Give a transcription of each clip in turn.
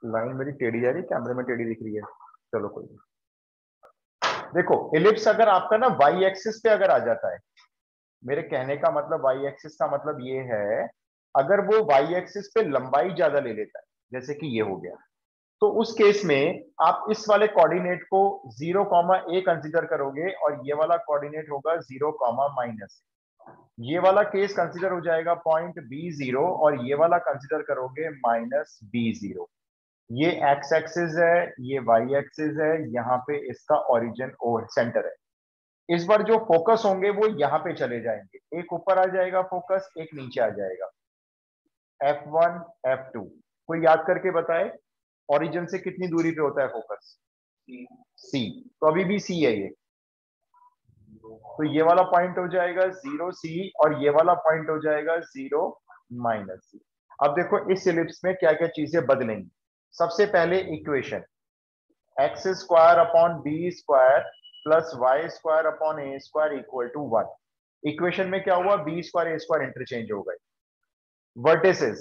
Line मेरी टेढ़ी जा रही है, कैमरे में टेढ़ी दिख रही है। चलो कोई नहीं। देखो एलिप्स अगर आपका ना वाई एक्सिस पे अगर आ जाता है, मेरे कहने का मतलब वाई एक्सिस का मतलब ये है, अगर वो वाई एक्सिस पे लंबाई ज्यादा ले लेता है, जैसे कि ये हो गया, तो उस केस में आप इस वाले कोऑर्डिनेट को 0, a कंसीडर करोगे और ये वाला कोऑर्डिनेट होगा 0, ये वाला केस कंसीडर हो जाएगा पॉइंट B0 और ये वाला कंसीडर करोगे -B0। ये एक्स एक्सिस है, ये वाई एक्सिस है, यहाँ पे इसका ओरिजिन ओ सेंटर है। इस बार जो फोकस होंगे वो यहाँ पे चले जाएंगे, एक ऊपर आ जाएगा फोकस, एक नीचे आ जाएगा। F1 F2 कोई याद करके बताए ओरिजिन से कितनी दूरी पे होता है फोकस? C। तो अभी भी C है ये, तो ये वाला पॉइंट हो जाएगा 0C और ये वाला पॉइंट हो जाएगा 0 - C। अब देखो इस एलिप्स में क्या क्या चीजें बदलेंगी। सबसे पहले equation x² upon b² plus y² upon a² equal to 1। Equation में क्या हुआ, b² a² इंटरचेंज हो गए। वर्टिसेस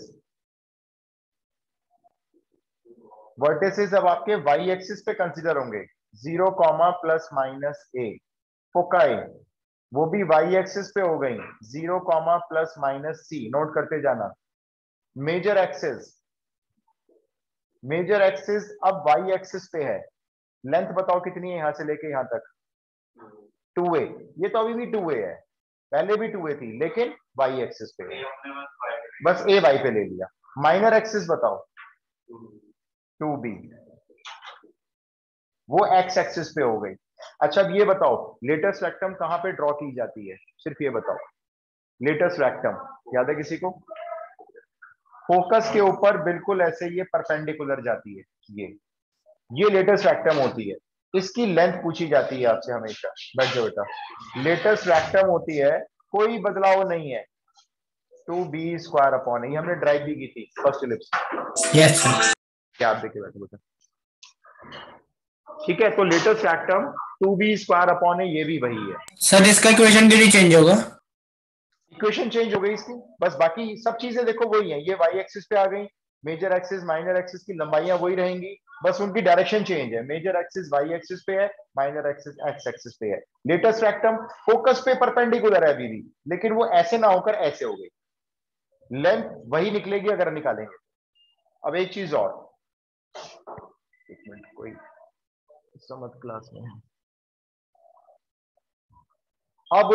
वर्टिसेस अब आपके वाई एक्सिस पे कंसीडर होंगे, 0, प्लस माइनस a। फोकाई वो भी वाई एक्सिस पे हो गई, 0, प्लस माइनस c। नोट करते जाना। मेजर एक्सिस अब वाई एक्सिस पे है। लेंथ बताओ कितनी है यहां से लेके यहां तक? 2a। ये तो अभी भी 2a है, पहले भी 2a थी, लेकिन वाई एक्सिस पे है, बस a वाई पे ले लिया। माइनर एक्सिस बताओ? 2b, वो एक्स एक्सिस पे हो गई। अच्छा अब ये बताओ लेटेस्ट रेक्टम कहां पे ड्रॉ की जाती है, सिर्फ ये बताओ। लेटेस्ट रेक्टम याद है किसी को? फोकस के ऊपर बिल्कुल ऐसे ये परपेंडिकुलर जाती है, ये लेटेस्ट रेक्टम होती है। इसकी लेंथ पूछी जाती है आपसे हमेशा। बैठ जाओ बेटा। लेटेस्ट रेक्टम होती है, कोई बदलाव नहीं है, 2b² अपॉन, ये हमने ड्राइव भी की थी फर्स्ट इलिप्स। Yes sir. क्या आप देखे बैठे बेटा? ठीक है, तो लेटेस्ट रेक्टम 2b² अपॉन है, ये भी वही है। सर इसका इक्वेशन भी चेंज होगा? इक्वेशन चेंज हो गई इसकी, बस बाकी सब चीजें देखो वही है। ये वाई एक्सिस पे आ गई, मेजर एक्सिस माइनर एक्सिस की लंबाइयां वही रहेंगी, बस उनकी डायरेक्शन चेंज है। मेजर एक्सिस वाई एक्सिस पे है, माइनर एक्सिस एक्स एक्सिस पे है। लेटेस्ट रेक्टम फोकस पे परपेंडिकुलर है अभी भी, लेकिन वो ऐसे ना होकर ऐसे हो गई, लेंथ वही निकलेगी अगर निकालेंगे। अब एक चीज और, एक मिनट, कोई समझ क्लास में है। अब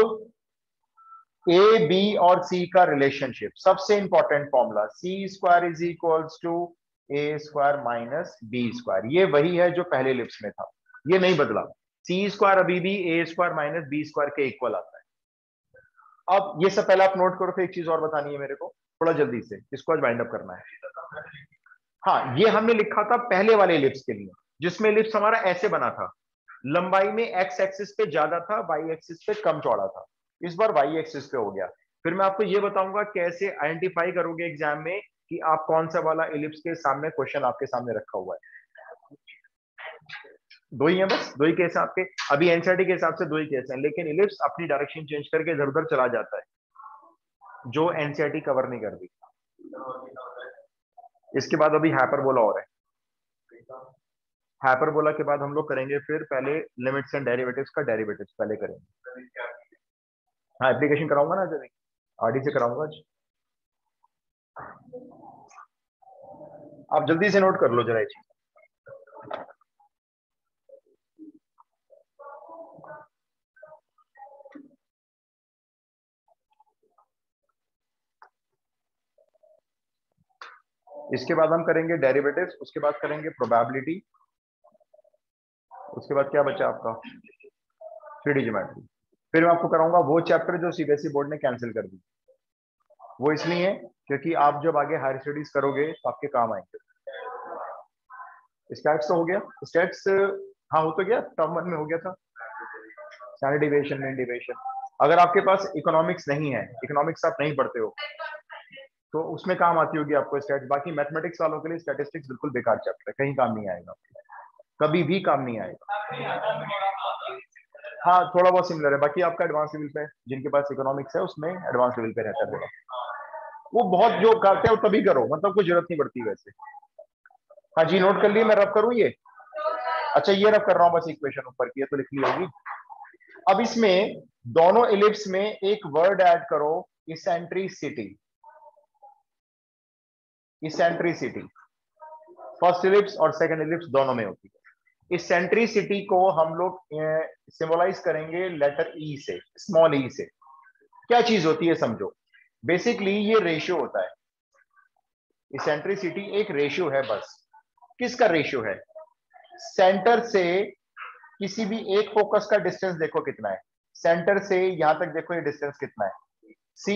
ए बी और सी का रिलेशनशिप, सबसे important formula, C² is equals to a² minus b²। ये वही है जो पहले लिप्स में था, ये नहीं बदला। C² अभी भी a² माइनस b² के इक्वल आता है। अब ये सब पहले आप नोट करो, फिर एक चीज और बतानी है मेरे को, थोड़ा जल्दी से इसको आज वाइंड अप करना है। हाँ, ये हमने लिखा था पहले वाले लिप्स के लिए, जिसमें लिप्स हमारा ऐसे बना था, लंबाई में एक्स एक्सिस पे ज्यादा था, वाई एक्सिस पे कम चौड़ा था। इस बार वाई एक्सिस पे हो गया। फिर मैं आपको ये बताऊंगा कैसे आइडेंटिफाई करोगे एग्जाम में कि आप कौन सा वाला एलिप्स के सामने क्वेश्चन आपके सामने रखा हुआ है। दो ही है, बस दो ही केस है आपके अभी एनसीईआरटी के हिसाब से, दो ही केस हैं, लेकिन एलिप्स अपनी डायरेक्शन चेंज करके इधर उधर चला जाता है, जो एनसीईआरटी कवर नहीं करती। इसके बाद अभी हाइपरबोला और है। हाइपरबोला के बाद हम लोग करेंगे फिर पहले लिमिट्स एंड डेरिवेटिव्स का डेरिवेटिव्स पहले करेंगे। हाँ, एप्लीकेशन कराऊंगा ना आज, आरडी से कराऊंगा आज। आप जल्दी से नोट कर लो जरा ये चीज। इसके बाद हम करेंगे डेरिवेटिव्स, उसके बाद करेंगे प्रोबेबिलिटी, उसके बाद क्या बचा आपका, 3D ज्योमेट्री। फिर मैं आपको कराऊंगा वो चैप्टर जो सीबीएसई बोर्ड ने कैंसिल कर दी। वो इसलिए है क्योंकि आप जब आगे हायर स्टडीज करोगे तो आपके काम आएंगे। स्टैट्स तो हो गया, स्टैट्स हाँ हो तो गया, टर्म 1 में हो गया था, स्टैंडर्ड डिविएशन, मीन डिविएशन। अगर आपके पास इकोनॉमिक्स नहीं है, इकोनॉमिक्स आप नहीं पढ़ते हो, तो उसमें काम आती होगी आपको स्टैट्स। बाकी मैथमेटिक्स वालों के लिए स्टैटिस्टिक्स बिल्कुल बेकार चैप्टर है, कहीं काम नहीं आएगा, कभी भी काम नहीं आएगा। हाँ थोड़ा बहुत सिमिलर है, बाकी आपका एडवांस लेवल पे, जिनके पास इकोनॉमिक्स है उसमें एडवांस लेवल पे रहता है। वो बहुत जो करते हो तभी करो, मतलब कोई जरूरत नहीं पड़ती वैसे। हाँ जी, नोट कर लिए, मैं रब करूं ये? अच्छा, ये रब कर रहा हूं बस, इक्वेशन ऊपर की है तो लिख ली होगी। अब इसमें दोनों इलिप्स में एक वर्ड ऐड करो, इसेंट्रिसिटी। इसेंट्रिसिटी फर्स्ट इलिप्स और सेकंड इलिप्स दोनों में होती है। इसेंट्रिसिटी को हम लोग सिंबलाइज करेंगे लेटर ई से, स्मॉल ई से। क्या चीज होती है समझो, बेसिकली ये रेशियो होता है। इसेंट्रिसिटी एक रेशियो है बस। किसका रेशियो है? सेंटर से किसी भी एक फोकस का डिस्टेंस देखो कितना है, सेंटर से यहां तक देखो ये डिस्टेंस कितना है, सी,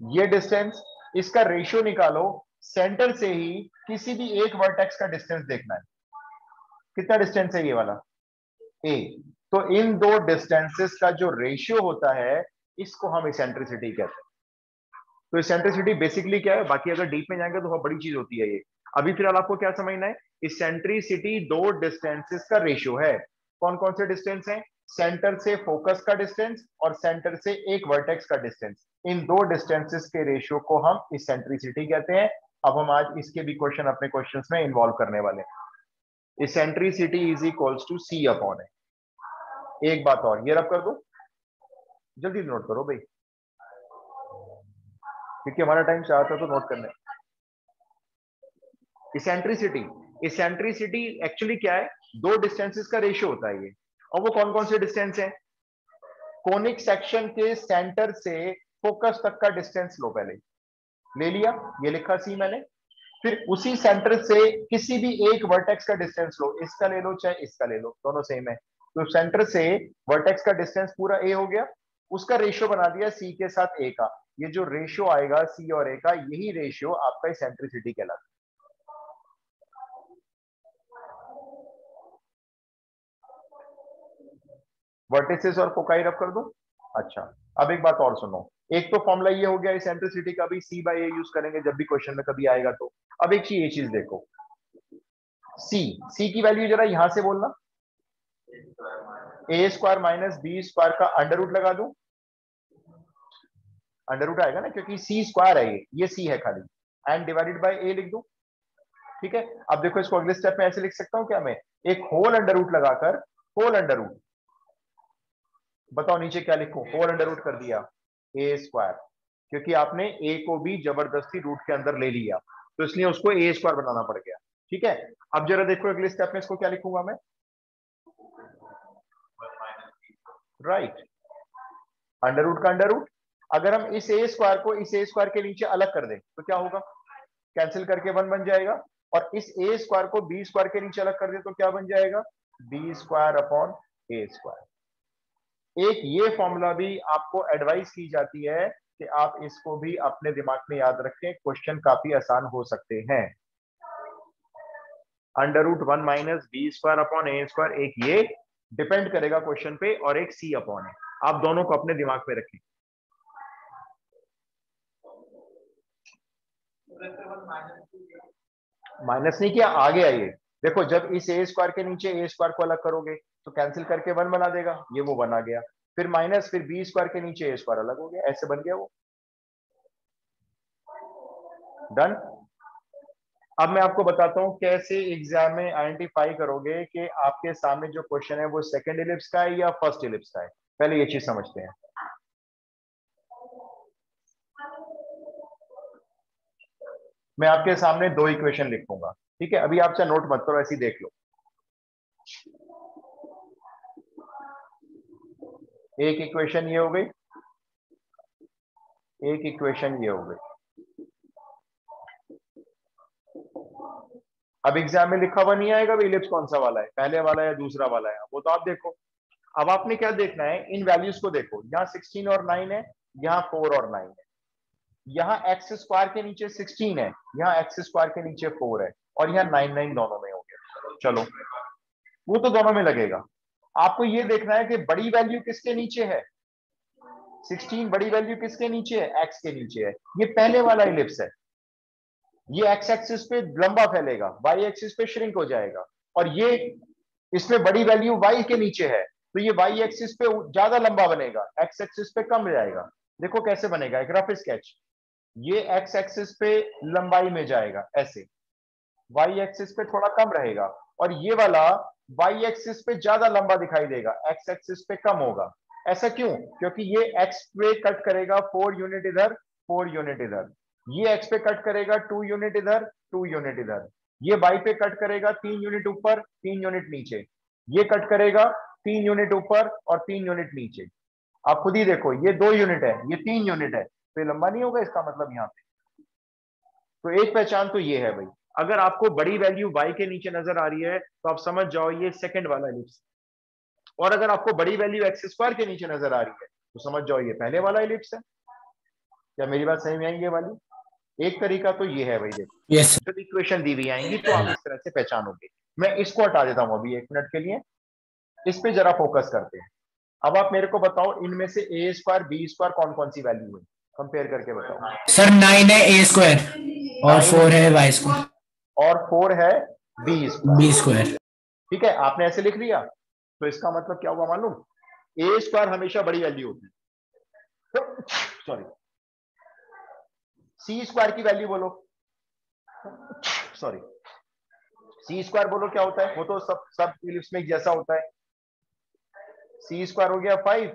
ये डिस्टेंस, इसका रेशियो निकालो। सेंटर से ही किसी भी एक वर्टेक्स का डिस्टेंस देखना है, कितना डिस्टेंस है ये वाला, ए। तो इन दो डिस्टेंसेस का जो रेशियो होता है, इसको हम इसेंट्रिसिटी कहते हैं। तो इसेंट्रिसिटी बेसिकली क्या है, बाकी अगर डीप में जाएंगे तो बहुत बड़ी चीज होती है ये। अभी फिलहाल आपको क्या समझना है, इसेंट्रिसिटी दो डिस्टेंसेस का रेशियो है। कौन कौन से डिस्टेंस हैं? सेंटर से फोकस का डिस्टेंस और सेंटर से एक वर्टेक्स का डिस्टेंस। इन दो डिस्टेंसेस के रेशियो को हम इसेंट्रिसिटी कहते हैं। अब हम आज इसके भी क्वेश्चन अपने क्वेश्चंस में इन्वॉल्व करने वाले हैं। Eccentricity is equals to C upon A. एक बात और, ये रब कर दो, जल्दी नोट करो भाई, क्योंकि हमारा टाइम से आता है तो नोट करने। इसेंट्रिसिटी, इसेंट्रिसिटी एक्चुअली क्या है, दो डिस्टेंसेस का रेशियो होता है ये। और वो कौन कौन से डिस्टेंस हैं? कोनिक सेक्शन के सेंटर से फोकस तक का डिस्टेंस लो, पहले ले लिया, ये लिखा सी मैंने। फिर उसी सेंटर से किसी भी एक वर्टेक्स का डिस्टेंस लो, इसका ले लो चाहे इसका ले लो, दोनों सेम है। तो सेंटर से वर्टेक्स का डिस्टेंस पूरा ए हो गया, उसका रेशियो बना दिया सी के साथ ए का। ये जो रेशियो आएगा सी और ए का, यही रेशियो आपका इसेंट्रिसिटी कहलाता है। वर्टिसेस और फोकाई रब कर दूं? अच्छा, अब एक बात और सुनो। एक तो फॉर्मूला ये हो गया इसेंट्रिसिटी का, भी सी बाई ए यूज करेंगे जब भी क्वेश्चन में कभी आएगा तो। अब एक चीज, ये चीज देखो, सी, सी की वैल्यू जरा यहां से बोलना, ए स्क्वायर माइनस बी स्क्वायर का अंडर रूट लगा दूं। अंडर रूट आएगा ना, क्योंकि सी स्क्वायर है ये सी है खाली, एंड डिवाइडेड बाय ए लिख दूं। ठीक है, अब देखो इसको अगले स्टेप में ऐसे लिख सकता हूं क्या मैं, एक होल अंडर रूट लगाकर, होल अंडर रूट, बताओ नीचे क्या लिखूं, होल अंडर रूट कर दिया ए स्क्वायर, क्योंकि आपने ए को भी जबरदस्ती रूट के अंदर ले लिया, तो इसलिए उसको ए स्क्वायर बनाना पड़ गया। ठीक है, अब जरा देखो अगले स्टेप में इसको क्या लिखूंगा मैं, राइट, अंडर रूट का अंडर रूट। अगर हम इस ए स्क्वायर को इस ए स्क्वायर के नीचे अलग कर दें तो क्या होगा, कैंसिल करके वन बन जाएगा। और इस ए स्क्वायर को बी स्क्वायर के नीचे अलग कर दे तो क्या बन जाएगा, B square upon A square. एक ये फॉर्मूला भी आपको एडवाइस की जाती है कि आप इसको भी अपने दिमाग में याद रखें, क्वेश्चन काफी आसान हो सकते हैं। Under root one minus B square upon A square, एक ये डिपेंड करेगा क्वेश्चन पे, और एक सी अपॉन है। आप दोनों को अपने दिमाग में रखें। माइनस नहीं किया, आगे आइए, देखो जब इस ए स्क्वायर के नीचे ए स्क्वायर को अलग करोगे तो कैंसिल करके वन बना देगा, ये वो वन आ गया। फिर माइनस, फिर बी स्क्वायर के नीचे ए स्क्वायर अलग हो गया, ऐसे बन गया वो। डन। अब मैं आपको बताता हूं कैसे एग्जाम में आइडेंटिफाई करोगे कि आपके सामने जो क्वेश्चन है वो सेकंड इलिप्स का है या फर्स्ट इलिप्स का है। पहले ये चीज समझते हैं। मैं आपके सामने दो इक्वेशन लिखूंगा, ठीक है, अभी आप चाहे नोट मत करो, ऐसे ही देख लो। एक इक्वेशन ये हो गई, एक इक्वेशन ये हो गई। अब एग्जाम में लिखा हुआ नहीं आएगा भाई इलिप्स कौन सा वाला है, पहले वाला है या दूसरा वाला है, वो तो आप देखो। अब आपने क्या देखना है, इन वैल्यूज को देखो, यहाँ 16 और 9 है, यहाँ 4 और 9 है, यहाँ एक्स स्क्वायर के नीचे 16 है, यहाँ एक्स स्क्वायर के नीचे 4 है, और यहाँ 9 9 दोनों में हो गया। चलो, वो तो दोनों में लगेगा। आपको ये देखना है कि बड़ी वैल्यू किसके नीचे है, 16 बड़ी वैल्यू किसके नीचे है, एक्स के नीचे है। ये पहले वाला इलिप्स है, ये एक्स एक्सिस पे लंबा फैलेगा, वाई एक्सिस पे श्रिंक हो जाएगा। और ये इसमें बड़ी वैल्यू वाई के नीचे है, तो ये वाई एक्सिस पे ज्यादा लंबा बनेगा, एक्स एक्सिस पे कम जाएगा। देखो कैसे बनेगा, एक रफ स्केच, ये एक्स एक्सिस पे लंबाई में जाएगा ऐसे, वाई एक्सिस पे थोड़ा कम रहेगा, और ये वाला वाई एक्सिस पे ज्यादा लंबा दिखाई देगा, एक्स एक्सिस पे कम होगा। ऐसा क्यों? क्योंकि ये एक्स पे कट करेगा 4 यूनिट इधर, 4 यूनिट इधर, ये एक्स पे कट करेगा 2 यूनिट इधर, 2 यूनिट इधर, ये वाई पे कट करेगा 3 यूनिट ऊपर, 3 यूनिट नीचे, ये कट करेगा 3 यूनिट ऊपर और 3 यूनिट नीचे। आप खुद ही देखो, ये 2 यूनिट है, ये 3 यूनिट है, तो ये लंबा नहीं होगा इसका मतलब यहाँ पे। तो एक पहचान तो ये है भाई, अगर आपको बड़ी वैल्यू y के नीचे नजर आ रही है तो आप समझ जाओ ये सेकंड वाला एलिप्स, और अगर आपको बड़ी वैल्यू एक्स स्क्वायर के नीचे नजर आ रही है तो समझ जाओ ये पहले वाला एलिप्स है। क्या मेरी बात सही में आई ये वाली? एक तरीका तो ये है भाई, देखो यस जब इक्वेशन दी हुई आएंगी तो आप इस तरह से पहचानोगे। मैं इसको हटा देता हूं अभी 1 मिनट के लिए, इस पे जरा फोकस करते हैं। अब आप मेरे को बताओ इनमें से ए स्क्वायर बी स्क्वायर कौन कौन सी वैल्यू है, कंपेयर करके बताओ। सर 9 है ए स्क्वायर और 9 4 है वाई स्क्वायर और 4 है बी बी स्क्वायर। स्क्वायर। ठीक है, आपने ऐसे लिख लिया, तो इसका मतलब क्या हुआ मालूम? ए स्क्वायर हमेशा बड़ी वैल्यू होती है, सॉरी। सी स्क्वायर की वैल्यू बोलो, सॉरी, सी स्क्वायर बोलो क्या होता है, वो तो सब सब इलिप्स में जैसा होता है। सी स्क्वायर हो गया 5,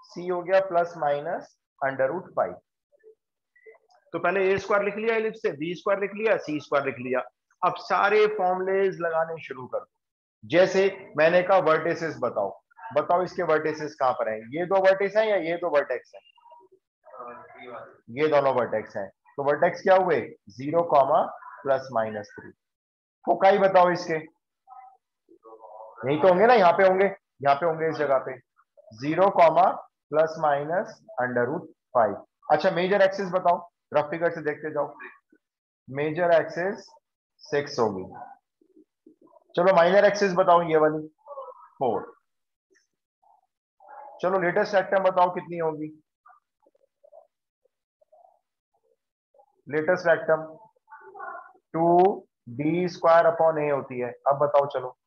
सी हो गया प्लस माइनस √5। तो पहले ए स्क्वायर लिख लिया इलिप्स से, बी स्क्वायर लिख लिया, सी स्क्वायर लिख लिया। अब सारे फॉर्मूलेज लगाने शुरू कर दो। जैसे मैंने कहा वर्टिसेस बताओ, बताओ इसके वर्टिसेस कहां पर हैं? ये दो वर्टिस हैं या ये दो वर्टेक्स हैं? ये दोनों वर्टेक्स हैं। तो वर्टेक्स क्या हुए? 0, +-3। फोकाई बताओ इसके, यही तो होंगे ना, यहाँ पे होंगे, यहाँ पे होंगे इस जगह पे 0, ±√5। अच्छा मेजर एक्सिस बताओ, रफ फिगर से देखते जाओ। मेजर एक्सिस 6 होगी। चलो माइनर एक्सिस बताओ, ये वाली 4। चलो लेटेस्ट रेक्टम बताओ कितनी होगी? लेटेस्ट रेक्टम 2b² होती है। अब बताओ चलो,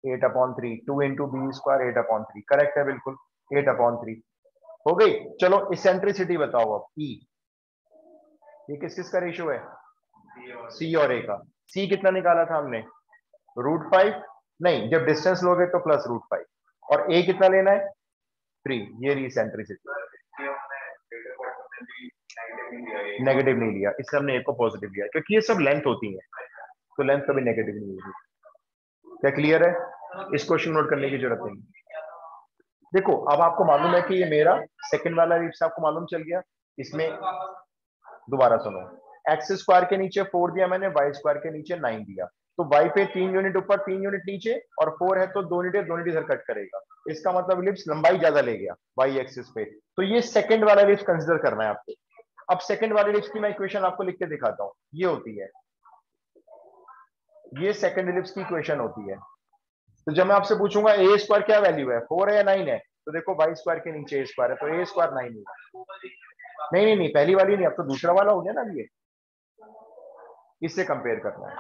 8/3, 2 इंटू b², 8/3, करेक्ट है बिल्कुल, 8/3 हो गई। चलो इसेंट्रिसिटी बताओ अब, ई, ये किस किस का रेशियो है? सी और ए का। सी कितना निकाला था हमने? √5, नहीं जब डिस्टेंस लोगे तो +√5, और ए कितना लेना है? 3। ये रही इसेंट्रिसिटी। नेगेटिव नहीं लिया, इससे हमने ए को पॉजिटिव लिया, क्योंकि ये सब लेंथ होती है, तो लेंथ कभी नेगेटिव नहीं होगी। क्या क्लियर है? इस क्वेश्चन नोट करने की जरूरत नहीं। देखो अब आपको मालूम है कि ये मेरा सेकंड वाला एलिप्स आपको मालूम चल गया। इसमें दोबारा सुनो, एक्स स्क्वायर के नीचे 4 दिया मैंने, वाई स्क्वायर के नीचे 9 दिया, तो वाई पे 3 यूनिट ऊपर 3 यूनिट नीचे, और 4 है तो 2 यूनिट, 2 यूनिट इधर कट करेगा। इसका मतलब एलिप्स लंबाई ज्यादा ले गया वाई एक्सिस पे, तो ये सेकंड वाला एलिप्स कंसिडर करना है आपको। अब सेकंड वाले एलिप्स की मैं इक्वेशन आपको लिख के दिखाता हूं, ये होती है, ये सेकंड एलिप्स की इक्वेशन होती है। तो जब मैं आपसे पूछूंगा ए स्क्वायर क्या वैल्यू है, 4 है या 9 है, तो देखो वाई स्क्वायर के नीचे ए स्क्वायर है, तो ए स्क्वायर 9 होगा। नहीं नहीं नहीं, पहली वाली नहीं, अब तो दूसरा वाला हो गया ना, ये इससे कंपेयर करना है।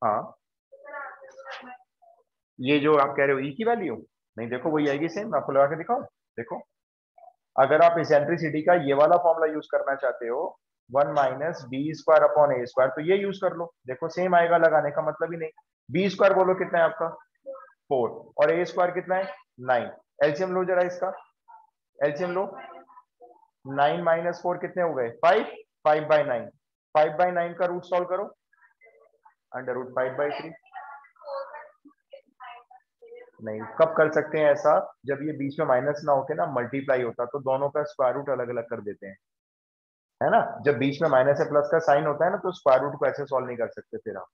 हाँ, ये जो आप कह रहे हो ई की वैल्यू, नहीं देखो वही आएगी सेम, मैं आपको लगा के दिखाऊं। देखो अगर आप इसेंट्रिसिटी का ये वाला फॉर्मूला यूज करना चाहते हो, 1 - b²/a², तो ये यूज कर लो, देखो सेम आएगा, लगाने का मतलब ही नहीं। b² बोलो कितना है आपका? 4, और a² कितना है? 9। एलसीएम लो जरा इसका, एलसीएम लो, 9 - 4 कितने हो गए? 5, 5/9, 5/9 का रूट सॉल्व करो, √5/3। नहीं, कब कर सकते हैं ऐसा? जब ये बीच में माइनस ना होके ना मल्टीप्लाई होता, तो दोनों का स्क्वायर रूट अलग अलग कर देते हैं, है ना। जब बीच में माइनस या प्लस का साइन होता है ना, तो स्क्वायर रूट को ऐसे सॉल्व नहीं कर सकते फिर आप,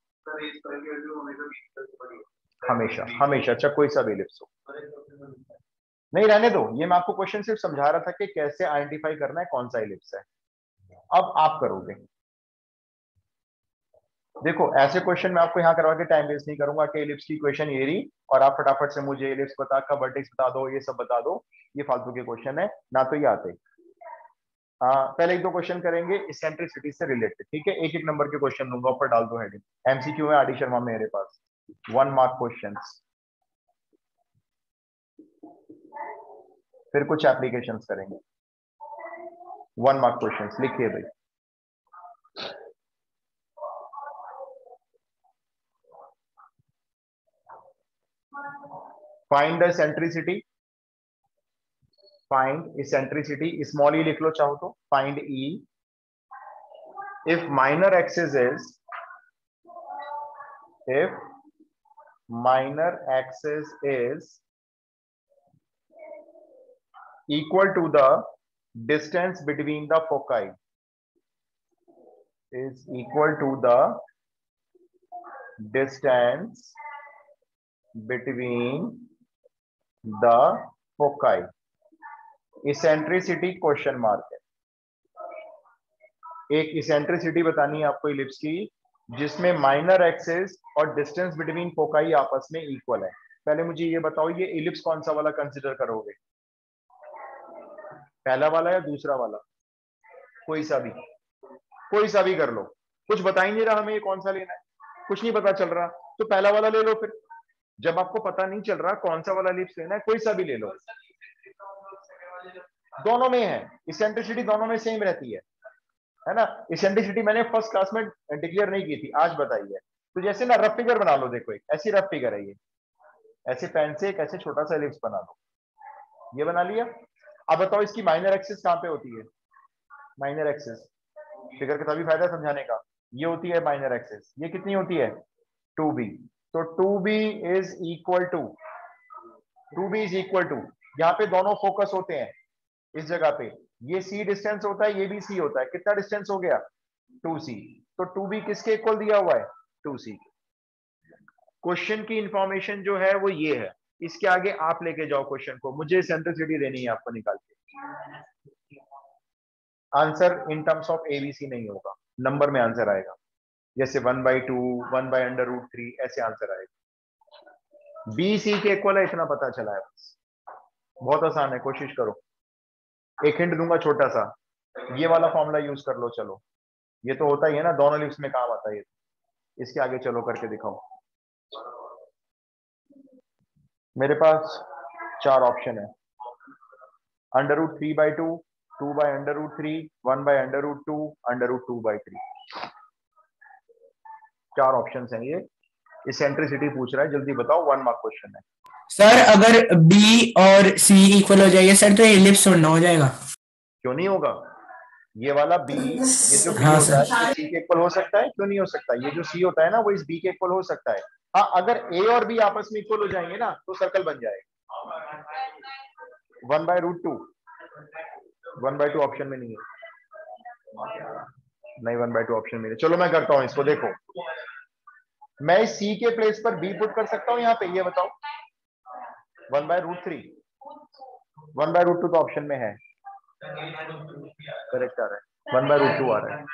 हमेशा हमेशा, चाहे कोई सा भी एलिप्स हो। नहीं रहने दो, ये मैं आपको क्वेश्चन सिर्फ समझा रहा था कि कैसे आइडेंटिफाई करना है कौन सा एलिप्स है। अब आप करोगे, देखो ऐसे क्वेश्चन मैं आपको यहाँ करवा के टाइम वेस्ट नहीं करूंगा कि एलिप्स की इक्वेशन ये रही और आप फटाफट से मुझे एलिप्स बता का वर्टेक्स बता दो, ये सब बता दो, ये फालतू के क्वेश्चन है ना, तो ये आते। पहले 1-2 क्वेश्चन करेंगे इसेंट्रिसिटी से रिलेटेड, ठीक है। एक एक नंबर के क्वेश्चन लूंगा, ऊपर डाल दो हेडिंग, एमसीक्यू है आर डी शर्मा मेरे पास, 1 मार्क क्वेश्चन, फिर कुछ एप्लीकेशंस करेंगे। 1 मार्क क्वेश्चन लिखिए भाई। Find the centricity, find eccentricity, small E लिख लो चाहो तो, find E if minor axis is, if minor axis is equal to the distance between the foci, is equal to the distance between the foci, eccentricity question mark है। एक eccentricity बतानी है आपको ellipse की जिसमें माइनर एक्सिस और distance between foci आपस में इक्वल है। पहले मुझे ये बताओ ये इलिप्स कौन सा वाला कंसीडर करोगे, पहला वाला या दूसरा वाला? कोई सा भी, कोई सा भी कर लो, कुछ बता ही नहीं रहा हमें ये कौन सा लेना है, कुछ नहीं पता चल रहा तो पहला वाला ले लो। फिर जब आपको पता नहीं चल रहा कौन सा वाला इलिप्स लेना है, कोई सा भी ले लो, दोनों में है इसेंट्रिसिटी, दोनों में सेम रहती है ना। इसेंट्रिसिटी मैंने फर्स्ट क्लास में डिक्लेयर नहीं की थी, आज बताई है। तो जैसे ना रफ फिगर बना लो, देखो एक ऐसी रफ फिगर है ये, ऐसे पेन से एक ऐसे छोटा सा इलिप्स बना लो, ये बना लिया। अब बताओ इसकी माइनर एक्सिस कहां पे होती है? माइनर एक्सिस फिगर का तभी फायदा समझाने का, ये होती है माइनर एक्सिस, ये कितनी होती है? 2b। तो 2b is equal to, 2b is equal to, यहाँ पे दोनों फोकस होते हैं इस जगह पे, ये c डिस्टेंस होता है, ये भी c होता है, कितना डिस्टेंस हो गया? 2c। तो 2b किसके इक्वल दिया हुआ है? 2c। क्वेश्चन की इंफॉर्मेशन जो है वो ये है, इसके आगे आप लेके जाओ क्वेश्चन को, मुझे सेंट्रिसिटी देनी है आपको निकाल के। Answer in terms of ABC नहीं होगा, नंबर में आंसर आएगा, जैसे 1/2, 1/√3 ऐसे आंसर आएगा। बी सी के इक्वल है इतना पता चला है बस, बहुत आसान है, कोशिश करो। एक हिंट दूंगा छोटा सा, ये वाला फॉर्मूला यूज कर लो। चलो ये तो होता ही है ना, दोनों लिप्स में काम आता है ये, इसके आगे चलो करके दिखाओ। मेरे पास 4 ऑप्शन है, √3/2, 2/√3, 1/√2, √2/3, 4 ऑप्शन है ये। इसेंट्रिसिटी पूछ रहा है, जल्दी बताओ, 1 मार्क क्वेश्चन है। सर अगर बी और सी इक्वल हो जाएगा सर तो एलिप्स ना हो जाएगा? क्यों नहीं होगा? ये वाला बी, ये जो बी हाँ होता है सर। ये सी के इक्वल हो सकता है, क्यों नहीं हो सकता? ये जो सी होता है ना वो इस बी के इक्वल हो सकता है। हाँ अगर ए और बी आपस में इक्वल हो जाएंगे ना तो सर्कल बन जाएगा। 1/√2, 1/2 ऑप्शन में नहीं है, नहीं 1/2 ऑप्शन में नहीं। चलो मैं करता हूं इसको, देखो मैं इस सी के प्लेस पर बी पुट कर सकता हूं यहाँ पे, ये बताओ 1/√3, 1/√2 तो ऑप्शन में है, करेक्ट आ रहा है, 1/√2 आ रहा है।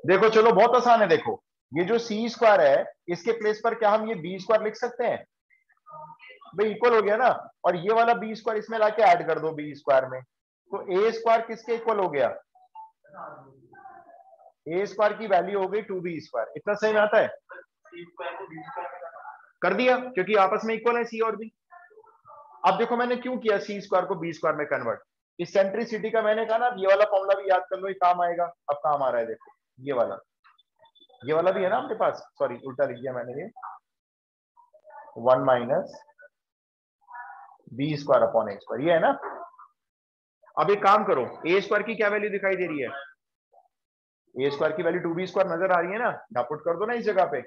देखो चलो बहुत आसान है, देखो ये जो सी स्क्वायर है इसके प्लेस पर क्या हम ये बी स्क्वायर लिख सकते हैं? भाई इक्वल हो गया ना, और ये वाला बी स्क्वायर इसमें लाके ऐड कर दो बी स्क्वायर में, तो ए स्क्वायर किसके इक्वल हो गया? ए स्क्वायर की वैल्यू हो गई 2b स्क्वायर। इतना सही में आता है? कर दिया, क्योंकि आपस में इक्वल है सी और बी। अब देखो मैंने क्यों किया सी स्क्वायर को बी स्क्वायर में कन्वर्ट, इसेंट्रिसिटी का मैंने कहा ना, ये वाला फॉर्मूला भी याद कर लो, ये काम आएगा। अब काम आ रहा है, देखो ये वाला भी है ना आपके पास, सॉरी उल्टा लिख दिया मैंने, ये 1 minus B square upon A square, ये है ना। अब एक काम करो, ए स्क्वायर की क्या वैल्यू दिखाई दे रही है? ए स्क्वायर की वैल्यू 2b स्क्वायर नजर आ रही है ना, यहाँ पुट कर दो ना इस जगह पे,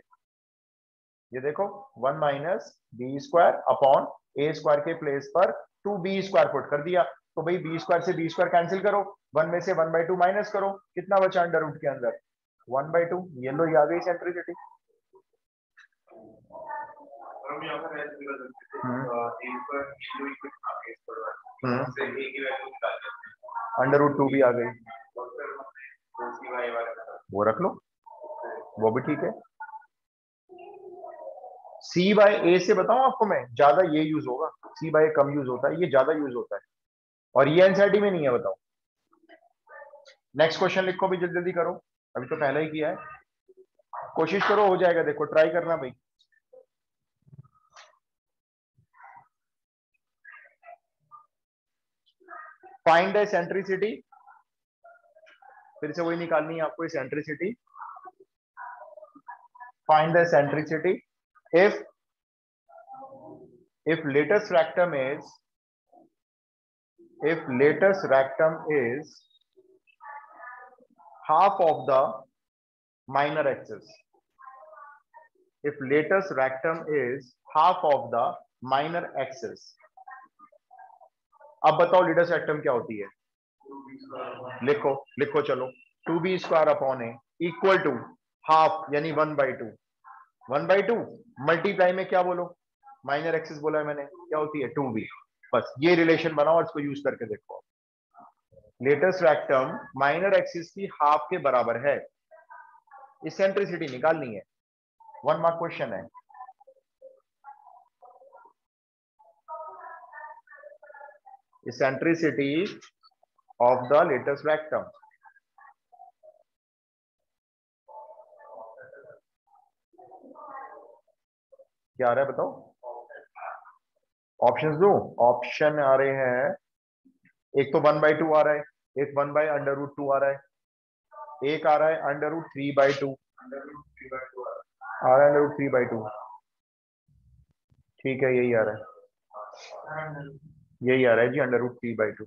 ये देखो 1 minus B square upon A square के प्लेस पर 2b स्क्वायर पुट कर दिया। तो भाई बी स्क्वायर से बी स्क्वायर कैंसिल करो, 1 में से 1/2 माइनस करो, कितना बचा अंडर रूट के अंदर? 1/2। ये लो, ये आ गई सेंट्रिसिटी। √2 भी आ गई, वो रख लो, वो भी ठीक है। C/A से बताऊं आपको मैं, ज्यादा ये यूज होगा, C/A कम यूज होता है, ये ज्यादा यूज होता है, और ये एनसीईआरटी में नहीं है, बताओ। नेक्स्ट क्वेश्चन लिखो भी, जल्दी जल्दी करो, अभी तो पहले ही किया है, कोशिश करो हो जाएगा, देखो ट्राई करना भाई। फाइंड द सेंट्रिसिटी फिर से वही निकालनी है आपको eccentricity. Find the eccentricity if latest rectum is half of the minor axis. If latest rectum is half of the minor axis. अब बताओ लेटेस्ट रेक्टम क्या होती है. लिखो लिखो चलो. 2b square upon A equal to half यानी 1/2. 1/2 multiply में क्या बोलो, माइनर एक्सिस बोला है मैंने, क्या होती है 2b. बस ये रिलेशन बनाओ और इसको यूज करके देखो. लेटेस्ट रेक्टम माइनर एक्सिस की हाफ के बराबर है. इसेंट्रिसिटी निकालनी है. 1 मार्क क्वेश्चन है. eccentricity of the latest rectum. क्या आ रहा है बताओ. ऑप्शंस दो. ऑप्शन आ रहे हैं, एक तो 1/2 आ रहा है, एक 1/√2 आ रहा है, एक आ रहा है √3/2 आ रहा है, √3/2. ठीक है, यही आ रहा है, यही आ रहा है जी, √3/2.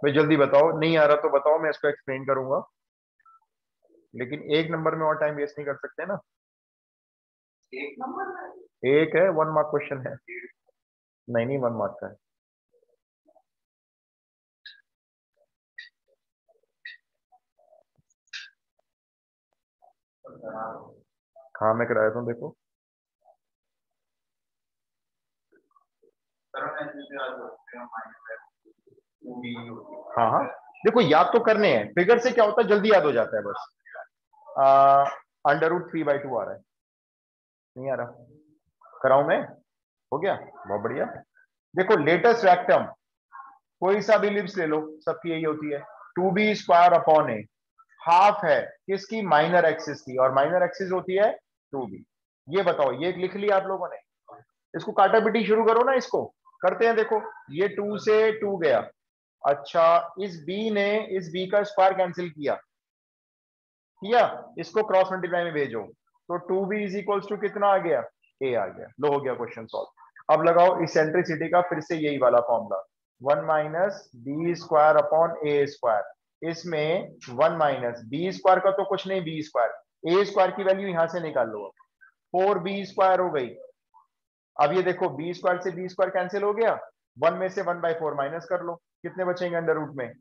भाई जल्दी बताओ, नहीं आ रहा तो बताओ, मैं इसको एक्सप्लेन करूंगा, लेकिन एक नंबर में और टाइम वेस्ट नहीं कर सकते ना. एक है, 1 मार्क क्वेश्चन है. नहीं नहीं, 1 मार्क का है. हाँ मैं कराया था, देखो. हाँ हाँ देखो, याद तो करने हैं, फिगर से क्या होता है जल्दी याद हो जाता है बस. √3/2 आ रहा है. नहीं आ रहा, कराऊं मैं? हो गया, बहुत बढ़िया. देखो लेटेस्ट रेक्टम, कोई सा भी लिप्स ले लो, सबकी यही होती है. 2b स्क्वायर अपॉन ए हाफ है किसकी, माइनर एक्सिस की, और माइनर एक्सिस होती है 2b. ये बताओ, ये लिख लिया आप लोगों ने. इसको काटा पिटी शुरू करो ना, इसको करते हैं. देखो ये 2 से 2 गया. अच्छा, इस b ने इस b का स्क्वायर कैंसिल किया, इसको क्रॉस मल्टीप्लाई में भेजो, तो 2b इज इक्वल्स टू कितना आ गया, a आ गया. लो हो गया क्वेश्चन सॉल्व. अब लगाओ इसेंट्रिसिटी का फिर से यही वाला formula, 1 - b square upon a square. इसमें 1 - b स्क्वायर का तो कुछ नहीं, b स्क्वायर, a स्क्वायर की वैल्यू यहां से निकाल लो. 4b स्क्वायर हो गई. अब ये देखो, b स्क्वायर से b स्क्वायर कैंसिल हो गया, 1 में से 1/4 माइनस कर लो, कितने बचेंगे अंडर रूट में,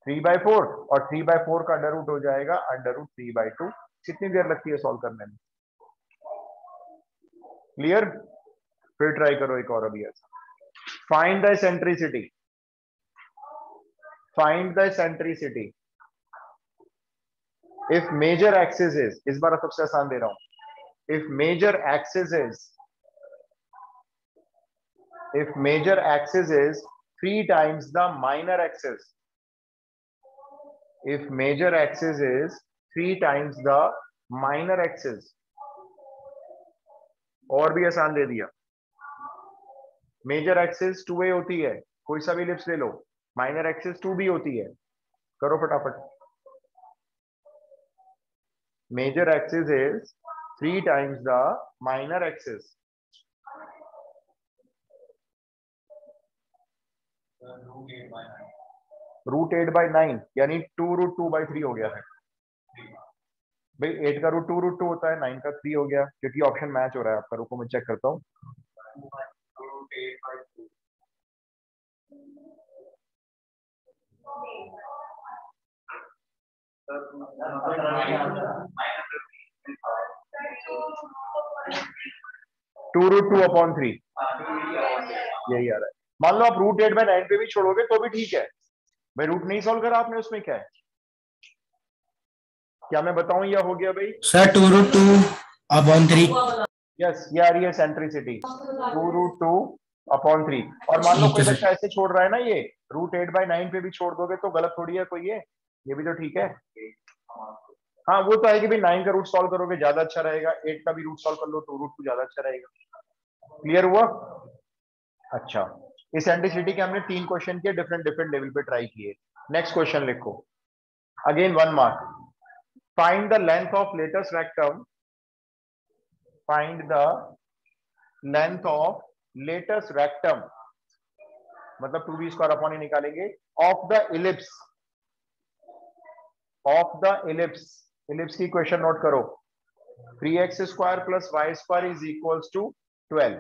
3/4, और 3/4 का अंडर रूट हो जाएगा √3/2. कितनी देर लगती है सॉल्व करने में? क्लियर? फिर ट्राई करो एक और अभी ऐसा. Find the eccentricity. Find the eccentricity if major axis is, इस बार सबसे आसान दे रहा हूं. If major axis is 3 times the minor axis. If major axis is 3 times the minor axis. और भी आसान दे दिया. मेजर एक्सिस 2a होती है, कोई सा भी लिप्स ले लो. माइनर एक्सिस 2b होती है. करो फटाफट. Major axis is 3 times the minor axis. √8/9 यानी 2√2/3 हो गया है भाई. 8 का रूट 2√2 होता है, 9 का 3 हो गया, क्योंकि ऑप्शन मैच हो रहा है आपका. रुको मैं चेक करता हूँ. (2√2/3) यही आ रहा है. मान लो आप √8/9 पे भी छोड़ोगे तो भी ठीक है भाई. रूट नहीं सॉल्व करा आपने, उसमें क्या है, क्या मैं बताऊं या हो गया भाई? सर 2√2/3. यस, ये आ रही है सेंट्रिसिटी 2√2/3. और मान लो ठीक कोई है सर. बच्चा ऐसे छोड़ रहा है ना, ये √8/9 पे भी छोड़ दोगे तो गलत थोड़ी है कोई, ये भी तो ठीक है. हाँ वो तो है कि भाई 9 का रूट सॉल्व करोगे ज्यादा अच्छा रहेगा, 8 का भी रूट सॉल्व कर लो तो √2 ज्यादा अच्छा रहेगा. क्लियर हुआ? अच्छा, इस एंटिसिटी के हमने 3 क्वेश्चन किए, डिफरेंट लेवल पे ट्राई किए. नेक्स्ट क्वेश्चन लिखो. Again 1 mark. Find the length of latus rectum. Find the length of latus rectum, मतलब 2b स्क्वायर अपॉन ही निकालेंगे, of the ellipse. Of the ellipse. Ellipse की इक्वेशन नोट करो. 3x square plus Y square is equals to 12.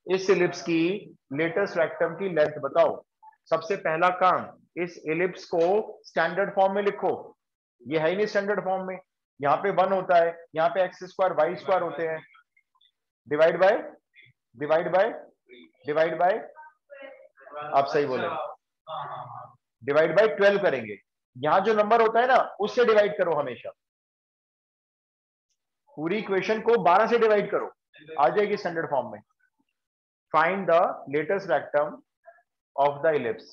इस ellipse की latus rectum की length बताओ. सबसे पहला काम, इस इलिप्स को स्टैंडर्ड फॉर्म में लिखो. ये है ही नहीं स्टैंडर्ड फॉर्म में. यहाँ पे 1 होता है, यहाँ पे एक्स स्क्वायर वाई स्क्वायर होते हैं. Divide by divide by divide by, आप सही बोले, डिवाइड बाय 12 करेंगे. यहां जो नंबर होता है ना, उससे डिवाइड करो हमेशा. पूरी इक्वेशन को 12 से डिवाइड करो, आ जाएगी स्टैंडर्ड फॉर्म में. Find the latus rectum of the ellipse.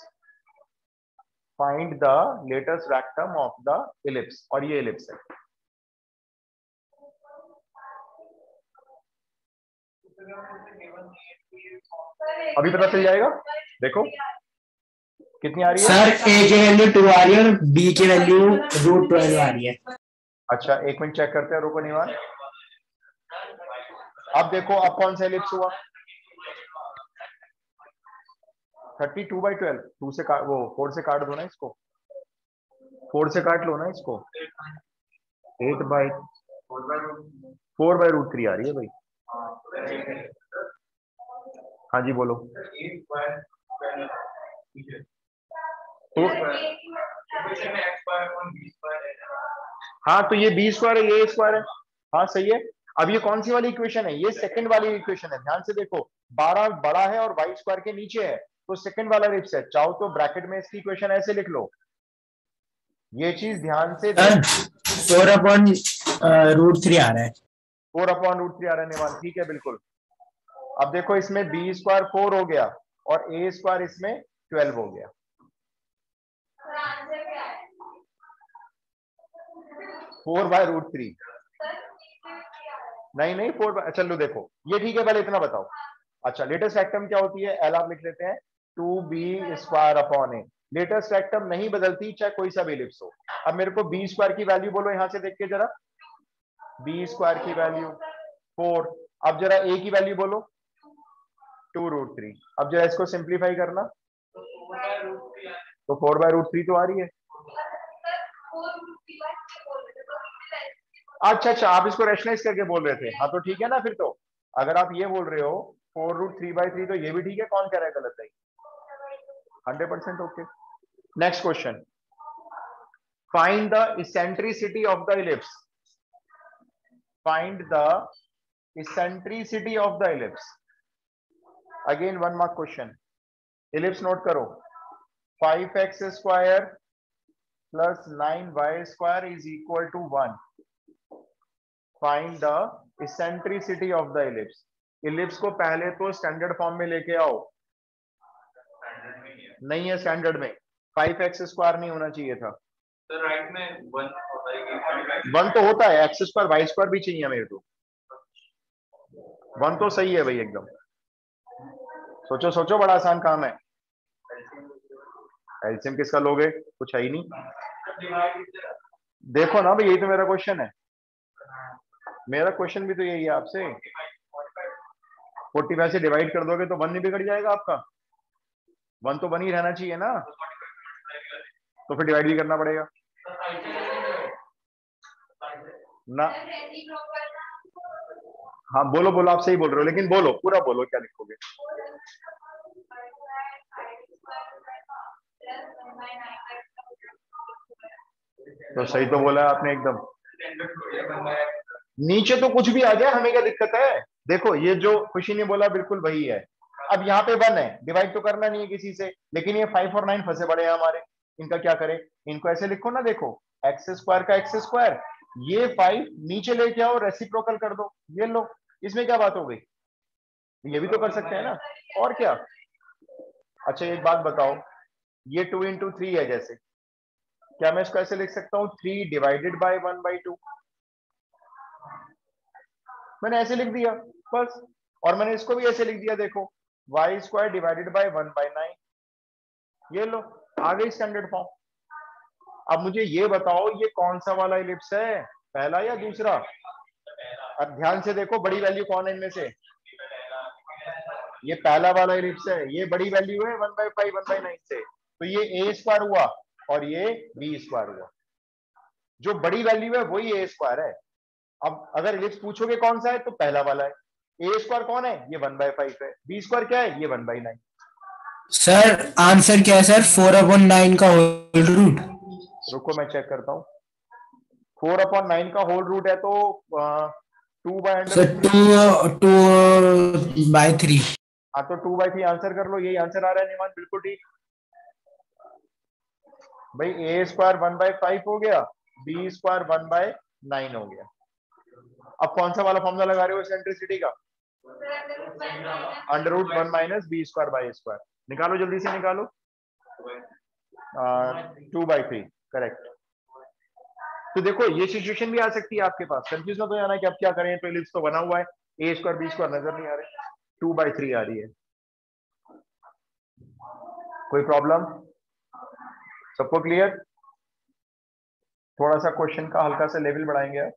Find the latus rectum of the ellipse. और ये इलिप्स है. अभी पता चल जाएगा. देखो कितनी आ रही है सर. ए की वैल्यू 2 आ रही है और बी की वैल्यू √12 आ रही है. अच्छा, एक मिनट चेक करते हैं. रुको निवान. अब देखो, अब कौन सा एलिप्स हुआ. 32/12. 2 से काट, वो 4 से काट दो ना इसको. 4 से काट लो ना इसको. 4/√3 आ रही है भाई. हाँ जी बोलो. तो हाँ, तो ये बी स्क्वायर है, ये स्क्वायर है. हाँ सही है. अब ये कौन सी वाली इक्वेशन है? ये सेकंड वाली इक्वेशन है. ध्यान से देखो, 12 बड़ा है और वाई स्क्वायर के नीचे है, तो सेकंड वाला इलिप्स है. चाहो तो ब्रैकेट में इसकी इक्वेशन ऐसे लिख लो. ये चीज ध्यान से. 4/√3 आ रहा है. 4/√3 आ रहा है निवान. ठीक है, बिल्कुल. अब देखो, इसमें बी स्क्वायर 4 हो गया और ए स्क्वायर इसमें 12 हो गया. 4/√3. नहीं नहीं, 4. चलो देखो, ये ठीक है. पहले इतना बताओ. अच्छा, लेटेस्ट रेक्टम क्या होती है? एल आप लिख लेते हैं. 2b स्क्वायर अपॉन ए. लेटेस्ट रेक्टम नहीं बदलती, चाहे कोई सा भी इलिप्स हो. अब मेरे को बी स्क्वायर की वैल्यू बोलो यहां से देख के जरा. बी स्क्वायर की वैल्यू 4. अब जरा ए की वैल्यू बोलो 2√3. अब जरा इसको सिंप्लीफाई करना, तो 4/√3 तो आ रही है. अच्छा अच्छा, आप इसको रेशनलाइज करके बोल रहे थे. हाँ तो ठीक है ना. फिर तो अगर आप ये बोल रहे हो 4√3/3, तो ये भी ठीक है. कौन कह रहा है गलत है? 100% okay. Next question. Find the eccentricity of the ellipse. Find the eccentricity of the ellipse. Again 1 mark question. Ellipse note करो. 5x square plus 9y square is equal to 1. Find the eccentricity of the ellipse. Ellipse को पहले तो standard form में लेके आओ. नहीं है standard में. 5x स्क्वायर नहीं होना चाहिए था. तो राइट में 1 होता है. 1 तो होता है. एक्स स्क्वायर वाई स्क्वायर भी चाहिए मेरे को. 1 तो सही है भाई एकदम. सोचो सोचो, बड़ा आसान काम है. एलसीएम किसका लोगे? कुछ है ही नहीं. देखो ना भाई, यही तो मेरा क्वेश्चन है. मेरा क्वेश्चन भी तो यही है आपसे. 45 से डिवाइड कर दोगे तो 1 नहीं बिगड़ जाएगा आपका? 1 तो 1 ही रहना चाहिए ना. तो फिर डिवाइड भी करना पड़ेगा ना. हाँ बोलो बोलो, आप सही बोल रहे हो, लेकिन बोलो, पूरा बोलो, क्या लिखोगे? तो सही तो बोला आपने एकदम. नीचे तो कुछ भी आ जाए, हमें क्या दिक्कत है? देखो, ये जो खुशी ने बोला बिल्कुल वही है. अब यहाँ पे 1 है, डिवाइड तो करना नहीं है किसी से, लेकिन ये 5 और 9 फंसे पड़े हैं हमारे. इनका क्या करें? इनको ऐसे लिखो ना. देखो, एक्स स्क्वायर का एक्स स्क्वायर, ये 5 नीचे लेके आओ, रेसिप्रोकल कर दो. ये लो, इसमें क्या बात हो गई? ये भी तो कर सकते हैं ना, और क्या. अच्छा एक बात बताओ, ये 2 into 3 है जैसे, क्या मैं इसको ऐसे लिख सकता हूँ 3 डिवाइडेड बाय 1/2? मैंने ऐसे लिख दिया बस. और मैंने इसको भी ऐसे लिख दिया. देखो, वाई स्क्वायर डिवाइडेड बाय 1/9. ये लो, आ गई स्टैंडर्ड फॉर्म. अब मुझे ये बताओ ये कौन सा वाला इलिप्स है, पहला या दूसरा? अब ध्यान से देखो बड़ी वैल्यू कौन है इनमें से, ये पहला वाला इलिप्स है, ये बड़ी वैल्यू है 1/5 1/9 से, तो ये ए स्क्वायर हुआ और ये बी स्क्वायर हुआ। जो बड़ी वैल्यू है वही ए स्क्वायर है। अब अगर इलिप्स पूछोगे कौन सा है तो पहला वाला है। ए स्क्वायर कौन है, ये 1/5 है। बी स्क्वायर क्या है, ये 1/9। सर आंसर क्या है सर? 4/9 का होल रूट। रुको मैं चेक करता हूँ। 4/9 का होल रूट है तो 2/3। सर 2/3। हाँ तो 2/3 आंसर कर लो, यही आंसर आ रहा है निमान, बिल्कुल ठीक। भाई ए स्क्वायर 1/5 हो गया, बी स्क्वायर 1/9 हो गया। अब कौन सा वाला फॉर्मूला लगा रहे हो एसेंट्रिसिटी का? √1 minus B square by square. निकालो जल्दी से निकालो। 2/3 करेक्ट। तो देखो ये सिचुएशन भी आ सकती है आपके पास, कंफ्यूज ना तो जाना कि अब क्या करें, तो इलिप्स तो बना हुआ है, ए स्क्वायर बी स्क्वायर नजर नहीं आ रहे, 2/3 आ रही है। कोई प्रॉब्लम? सबको क्लियर? थोड़ा सा क्वेश्चन का हल्का सा लेवल बढ़ाएंगे आप।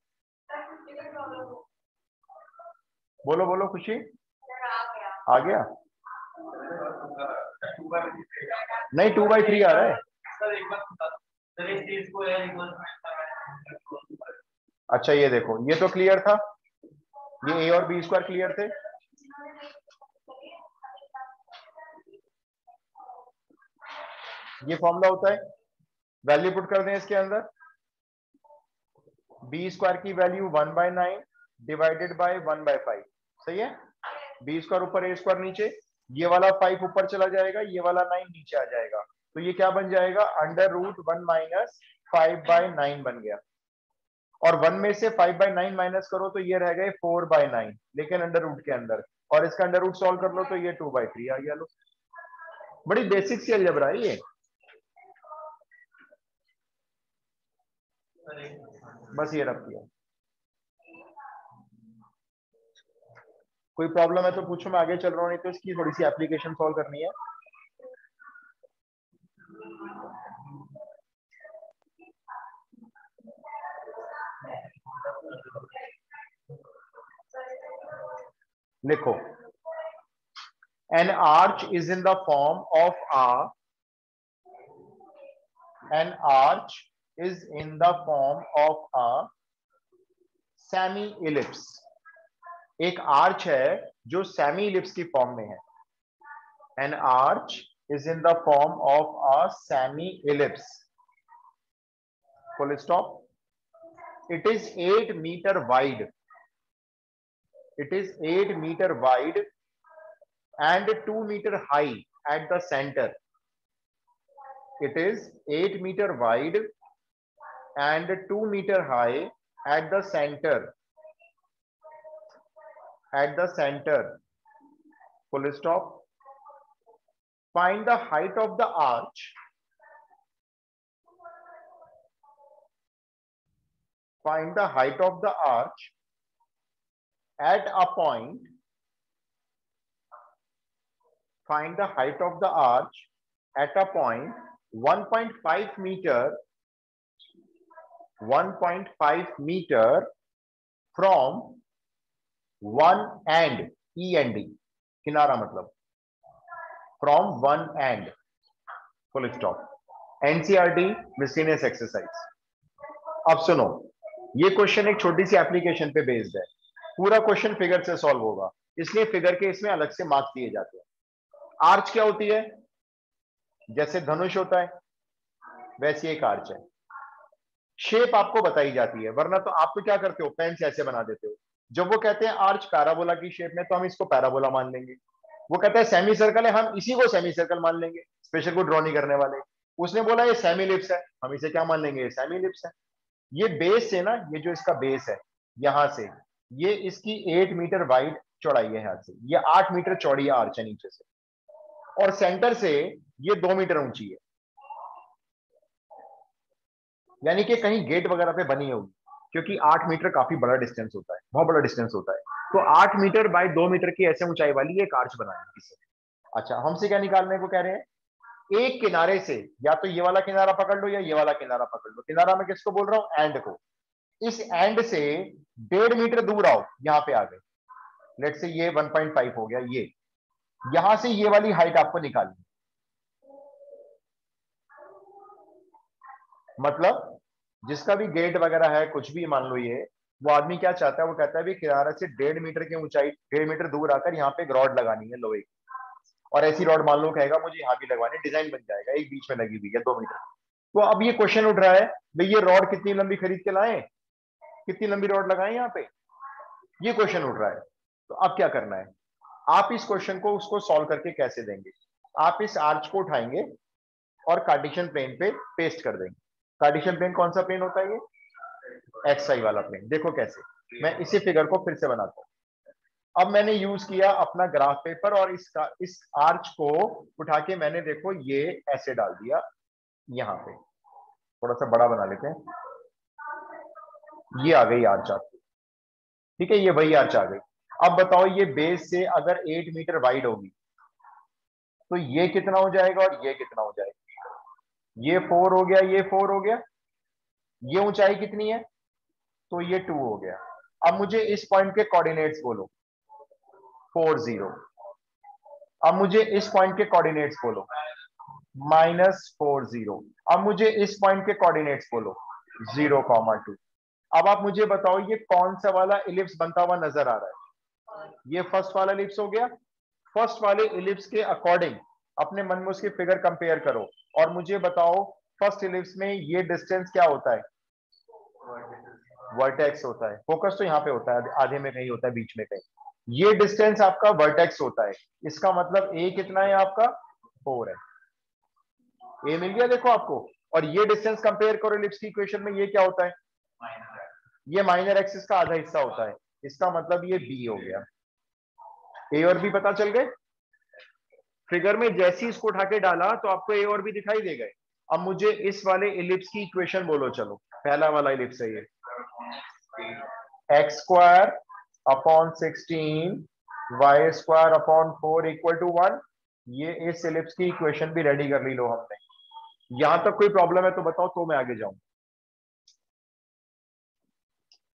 बोलो बोलो खुशी। आ गया? नहीं 2/3 आ रहा है। अच्छा ये देखो, ये तो क्लियर था, ये ए और बी स्क्वायर क्लियर थे। ये फॉर्मूला होता है, वैल्यू पुट कर दें इसके अंदर। बी स्क्वायर की वैल्यू 1/9 डिवाइडेड बाय 1/5, सही है। बी स्क्वायर ऊपर ए स्क्वायर नीचे, ये वाला 5 ऊपर चला जाएगा, ये वाला 9 नीचे आ जाएगा, तो ये क्या बन जाएगा, √1 माइनस 5/9 बन गया। और 1 में से 5/9 माइनस करो तो ये रह गए 4/9, लेकिन अंडर रूट के अंदर, और इसका अंडर रूट सॉल्व कर लो तो ये 2/3 आ गया। लो, बड़ी बेसिक सी अलजेब्रा है ये, बस ये रख दिया। कोई प्रॉब्लम है तो पूछो, मैं आगे चल रहा हूँ, नहीं तो इसकी थोड़ी सी एप्लीकेशन सॉल्व करनी है। लिखो, an arch is in the form of a semi ellipse। एक आर्च है जो सेमी इलिप्स की फॉर्म में है। an arch is in the form of a semi ellipse, full stop। it is 8 meter wide, it is 8 meter wide and 2 meter high at the center। it is 8 meter wide and 2 meter high at the center, full stop। find the height of the arch, find the height of the arch at a point, find the height of the arch at a point 1.5 meter, 1.5 meter from one end, E and D, किनारा मतलब, from one end, full stop। NCERT miscellaneous exercise। अब सुनो, ये question एक छोटी सी application पे based है, पूरा क्वेश्चन फिगर से सॉल्व होगा, इसलिए फिगर के इसमें अलग से मार्क्स दिए जाते हैं। आर्च क्या होती है, जैसे धनुष होता है वैसी एक आर्च है। शेप आपको बताई जाती है, वरना तो आप तो क्या करते हो, पेन से ऐसे बना देते हो। जब वो कहते हैं आर्च पैराबोला की शेप में, तो हम इसको पैराबोला मान लेंगे। वो कहता है सेमी सर्कल है, हम इसी को सेमी सर्कल मान लेंगे, स्पेशल को ड्रॉ नहीं करने वाले। उसने बोला ये सेमी इलिप्स है, हम इसे क्या मान लेंगे, ये सेमी इलिप्स है। ये बेस से ना, ये जो इसका बेस है यहां से, ये इसकी 8 मीटर वाइड चौड़ाई है, यहां से ये 8 मीटर चौड़ी आर्च है नीचे से, और सेंटर से ये 2 मीटर ऊंची है, यानी कि कहीं गेट वगैरह पे बनी होगी, क्योंकि 8 मीटर काफी बड़ा डिस्टेंस होता है, बहुत बड़ा डिस्टेंस होता है। तो 8 मीटर बाय 2 मीटर की ऐसे ऊंचाई वाली एक आर्च बनानी है। अच्छा, हमसे क्या निकालने को कह रहे हैं, एक किनारे से, या तो ये वाला किनारा पकड़ लो या ये वाला किनारा पकड़ लो। किनारा मैं किसको बोल रहा हूं? एंड को। इस एंड से 1.5 मीटर दूर आओ, यहां पे आ गए। लेट्स से ये 1.5 हो गया। ये यहां से ये वाली हाइट आपको निकालनी, मतलब जिसका भी गेट वगैरह है, कुछ भी मान लो, ये वो आदमी क्या चाहता है? वो कहता है भी किनारे से 1.5 मीटर की ऊंचाई, 1.5 मीटर दूर आकर यहाँ पे एक रॉड लगानी है लोहे की, और ऐसी रॉड मान लो कहेगा मुझे यहाँ भी लगवानी, डिजाइन बन जाएगा, एक बीच में लगी हुई है 2 मीटर। तो अब ये क्वेश्चन उठ रहा है, भाई ये रॉड कितनी लंबी खरीद के लाए, कितनी लंबी रॉड लगाए यहाँ पे, ये क्वेश्चन उठ रहा है। तो अब क्या करना है? आप इस क्वेश्चन को उसको सॉल्व करके कैसे देंगे? आप इस आर्च को उठाएंगे और कार्टेशियन प्लेन पे पेस्ट कर देंगे। कार्टेशियन प्लेन कौन सा प्लेन होता है? ये XY वाला प्लेन। देखो कैसे, मैं इसी फिगर को फिर से बनाता हूं। अब मैंने यूज किया अपना ग्राफ पेपर और इस आर्च को उठा के मैंने, देखो ये ऐसे डाल दिया यहां पे। थोड़ा सा बड़ा बना लेते हैं। ये आ गई आर्च आपकी, ठीक है, ये वही आर्च आ गई। अब बताओ ये बेस से अगर 8 मीटर वाइड होगी तो ये कितना हो जाएगा और ये कितना हो जाएगा? ये 4 हो गया, ये 4 हो गया। ये ऊंचाई कितनी है? तो ये 2 हो गया। अब मुझे इस पॉइंट के कोऑर्डिनेट्स बोलो। 4 0। अब मुझे इस पॉइंट के कोऑर्डिनेट्स बोलो। -4 0। अब मुझे इस पॉइंट के कोऑर्डिनेट्स बोलो। 0,2। अब आप मुझे बताओ ये कौन सा वाला इलिप्स बनता हुआ नजर आ रहा है? ये फर्स्ट वाला इलिप्स हो गया। फर्स्ट वाले इलिप्स के अकॉर्डिंग अपने मन में उसकी फिगर कंपेयर करो और मुझे बताओ फर्स्ट इलिप्स में ये डिस्टेंस क्या होता है? वर्टेक्स होता है। फोकस तो यहाँ पे होता है, आधे में कहीं होता है, बीच में कहीं। ये डिस्टेंस आपका वर्टेक्स होता है। इसका मतलब ए कितना है आपका? 4 है। ए मिल गया देखो आपको। और ये डिस्टेंस कंपेयर करो इलिप्स की इक्वेशन में, ये क्या होता है? ये माइनर एक्सिस का आधा हिस्सा होता है। इसका मतलब ये बी हो गया। ए और बी पता चल गए। फिगर में जैसे ही इसको उठा के डाला तो आपको ए और बी दिखाई दे गए। अब मुझे इस वाले इलिप्स की इक्वेशन बोलो। चलो, पहला वाला इलिप्स है ये, x² upon 16 y² upon 4 equal to 1। ये इस इलिप्स की इक्वेशन भी रेडी कर ली लो हमने। यहां तक कोई प्रॉब्लम है तो बताओ, तो मैं आगे जाऊं।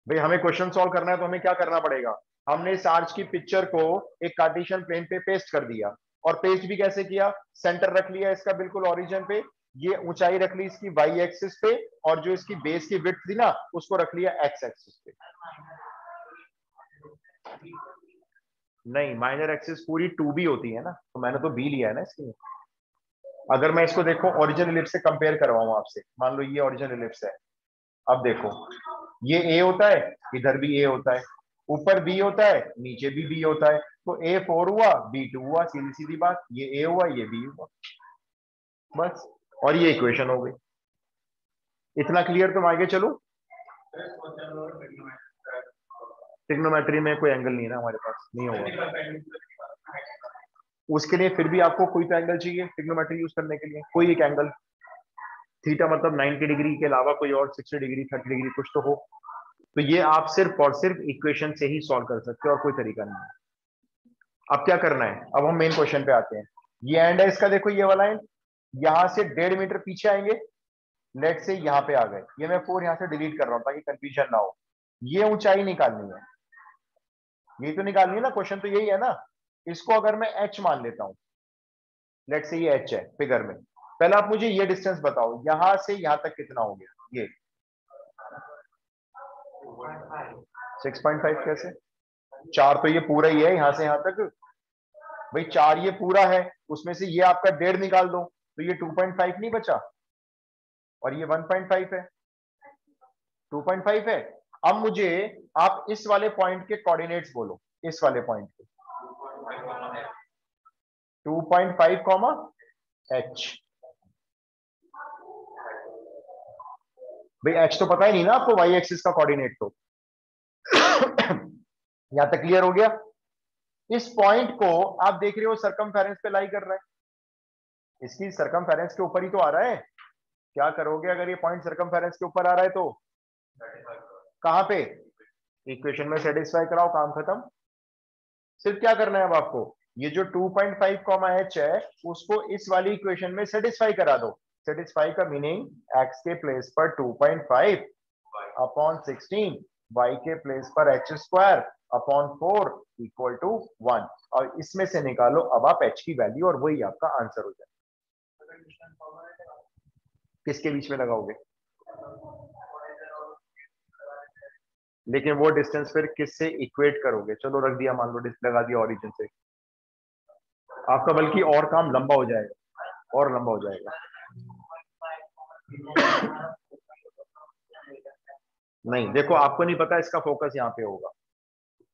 भाई हमें क्वेश्चन सॉल्व करना है तो हमें क्या करना पड़ेगा? हमने इस आर्च की पिक्चर को एक कार्टेशियन प्लेन पे पेस्ट कर दिया। और पेस्ट भी कैसे किया? सेंटर रख लिया इसका बिल्कुल ओरिजिन पे, ये ऊंचाई रख ली इसकी y एक्सिस पे, और जो इसकी बेस की विड्थ थी ना उसको रख लिया x एक्सिस पे। नहीं, माइनर एक्सिस पूरी 2b होती है ना, तो मैंने तो b लिया है ना इसके लिए। अगर मैं इसको देखो ओरिजिन इलिप्स से कंपेयर करवाऊं आपसे, मान लो ये ओरिजिन इलिप्स है। अब देखो ये a होता है, इधर भी a होता है, ऊपर b होता है, नीचे भी b होता है। तो a 4 हुआ, b 2 हुआ, सीधी सीधी बात। ये a हुआ, ये b हुआ, बस। और ये इक्वेशन हो गई। इतना क्लियर? तुम आगे चलो। ट्रिग्नोमेट्री में कोई एंगल नहीं है ना हमारे पास, नहीं होगा। उसके लिए फिर भी आपको कोई तो एंगल चाहिए ट्रिग्नोमेट्री यूज करने के लिए, कोई एक एंगल। थीटा मतलब 90 डिग्री के अलावा कोई और, 60 डिग्री, 30 डिग्री कुछ तो हो। तो ये आप सिर्फ और सिर्फ इक्वेशन से ही सॉल्व कर सकते हो और कोई तरीका नहीं है। अब क्या करना है? अब हम मेन क्वेश्चन पे आते हैं। ये एंड है इसका, देखो ये वाला एंड। यहां से 1.5 मीटर पीछे आएंगे। लेट से यहां पे आ गए। ये मैं 4 यहां से डिलीट कर रहा हूं ताकि कंफ्यूजन ना हो। ये ऊंचाई निकालनी है, ये तो निकालनी है ना, क्वेश्चन तो यही है ना। इसको अगर मैं h मान लेता हूं, लेट से ये h है फिगर में। पहले आप मुझे ये डिस्टेंस बताओ, यहां से यहां तक कितना हो गया? ये 6.5 कैसे? 4 तो ये पूरा ही है यहां से यहां तक। भाई 4 ये पूरा है, उसमें से ये आपका 1.5 निकाल दो तो ये 2.5 नहीं बचा, और ये 1.5 है, 2.5 है। अब मुझे आप इस वाले पॉइंट के कोऑर्डिनेट्स बोलो, इस वाले पॉइंट के 2.5 h। भाई h तो पता ही नहीं ना आपको, y एक्सिस का कोऑर्डिनेट तो। यहां तक क्लियर हो गया? इस पॉइंट को आप देख रहे हो सरकमफेरेंस पे लाई कर रहा है, इसकी सरकमफेरेंस के ऊपर ही तो आ रहा है। क्या करोगे अगर ये पॉइंट सरकमफेरेंस के ऊपर आ रहा है तो? कहां पे? इक्वेशन में सेटिस्फाई कराओ, काम खत्म। सिर्फ क्या करना है अब आपको? ये जो 2.5 h है उसको इस वाली इक्वेशन में सेटिस्फाई करा दो। सेटिस्फाई का मीनिंग x के प्लेस पर 2.5 अपॉन 16, y के प्लेस पर h square upon 4 equal to 1, और इसमें से निकालो अब आप h की वैल्यू और वही आपका आंसर हो जाए। किसके बीच में लगाओगे? लेकिन वो डिस्टेंस फिर किससे इक्वेट करोगे? चलो रख दिया, मान लो लगा दिया ओरिजिन से, आपका बल्कि और काम लंबा हो जाएगा, और लंबा हो जाएगा। नहीं देखो, आपको नहीं पता, इसका फोकस यहाँ पे होगा,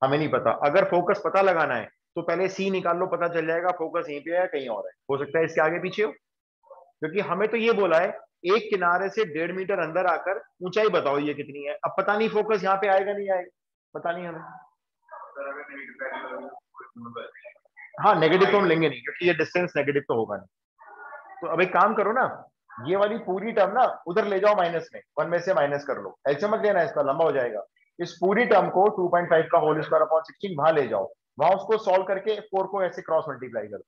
हमें नहीं पता। अगर फोकस पता लगाना है तो पहले सी निकाल लो, पता चल जाएगा फोकस यहीं पे है कहीं और है, हो सकता है इसके आगे पीछे हो। क्योंकि हमें तो ये बोला है एक किनारे से 1.5 मीटर अंदर आकर ऊंचाई बताओ ये कितनी है। अब पता नहीं फोकस यहाँ पे आएगा नहीं आएगा, पता नहीं हमें। हाँ नेगेटिव तो हम लेंगे नहीं, क्योंकि ये डिस्टेंस नेगेटिव तो होगा नहीं। तो अब एक काम करो ना, ये वाली पूरी टर्म ना उधर ले जाओ माइनस में, 1 में से माइनस कर लो, एलसीएम मत लेना, इसका लंबा हो जाएगा। इस पूरी टर्म को 2.5 का होल स्क्वायर अपॉन 16 वहां ले जाओ, वहां उसको सॉल्व करके 4 को ऐसे क्रॉस मल्टीप्लाई करो,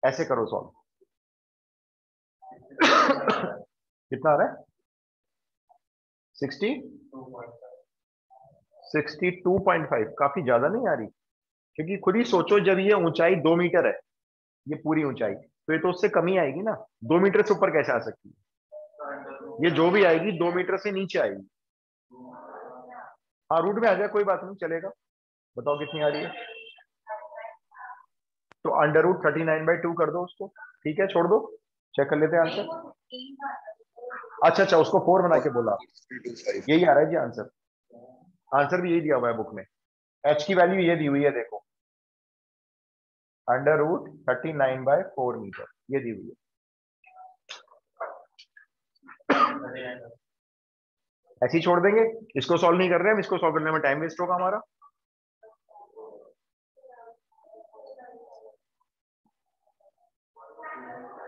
ऐसे करो सॉल्व। कितना आ रहा है? 62.5, काफी ज्यादा नहीं आ रही? क्योंकि खुद ही सोचो, जब ये ऊंचाई 2 मीटर है, ये पूरी ऊंचाई, तो ये तो उससे कम ही आएगी ना, 2 मीटर से ऊपर कैसे आ सकती है? ये जो भी आएगी 2 मीटर से नीचे आएगी। हाँ रूट में आ जाए, कोई बात नहीं, चलेगा। बताओ कितनी आ रही है? तो √39/2 कर दो उसको, ठीक है, छोड़ दो, चेक कर लेते हैं आंसर। अच्छा, उसको 4 बना के बोला, यही आ रहा है जी आंसर। आंसर भी यही दिया हुआ है बुक में, h की वैल्यू ये दी हुई है, देखो √39/4 मीटर ये दी हुई है। ऐसे ही छोड़ देंगे, इसको सॉल्व नहीं कर रहे हम, इसको सॉल्व करने में टाइम वेस्ट होगा हमारा।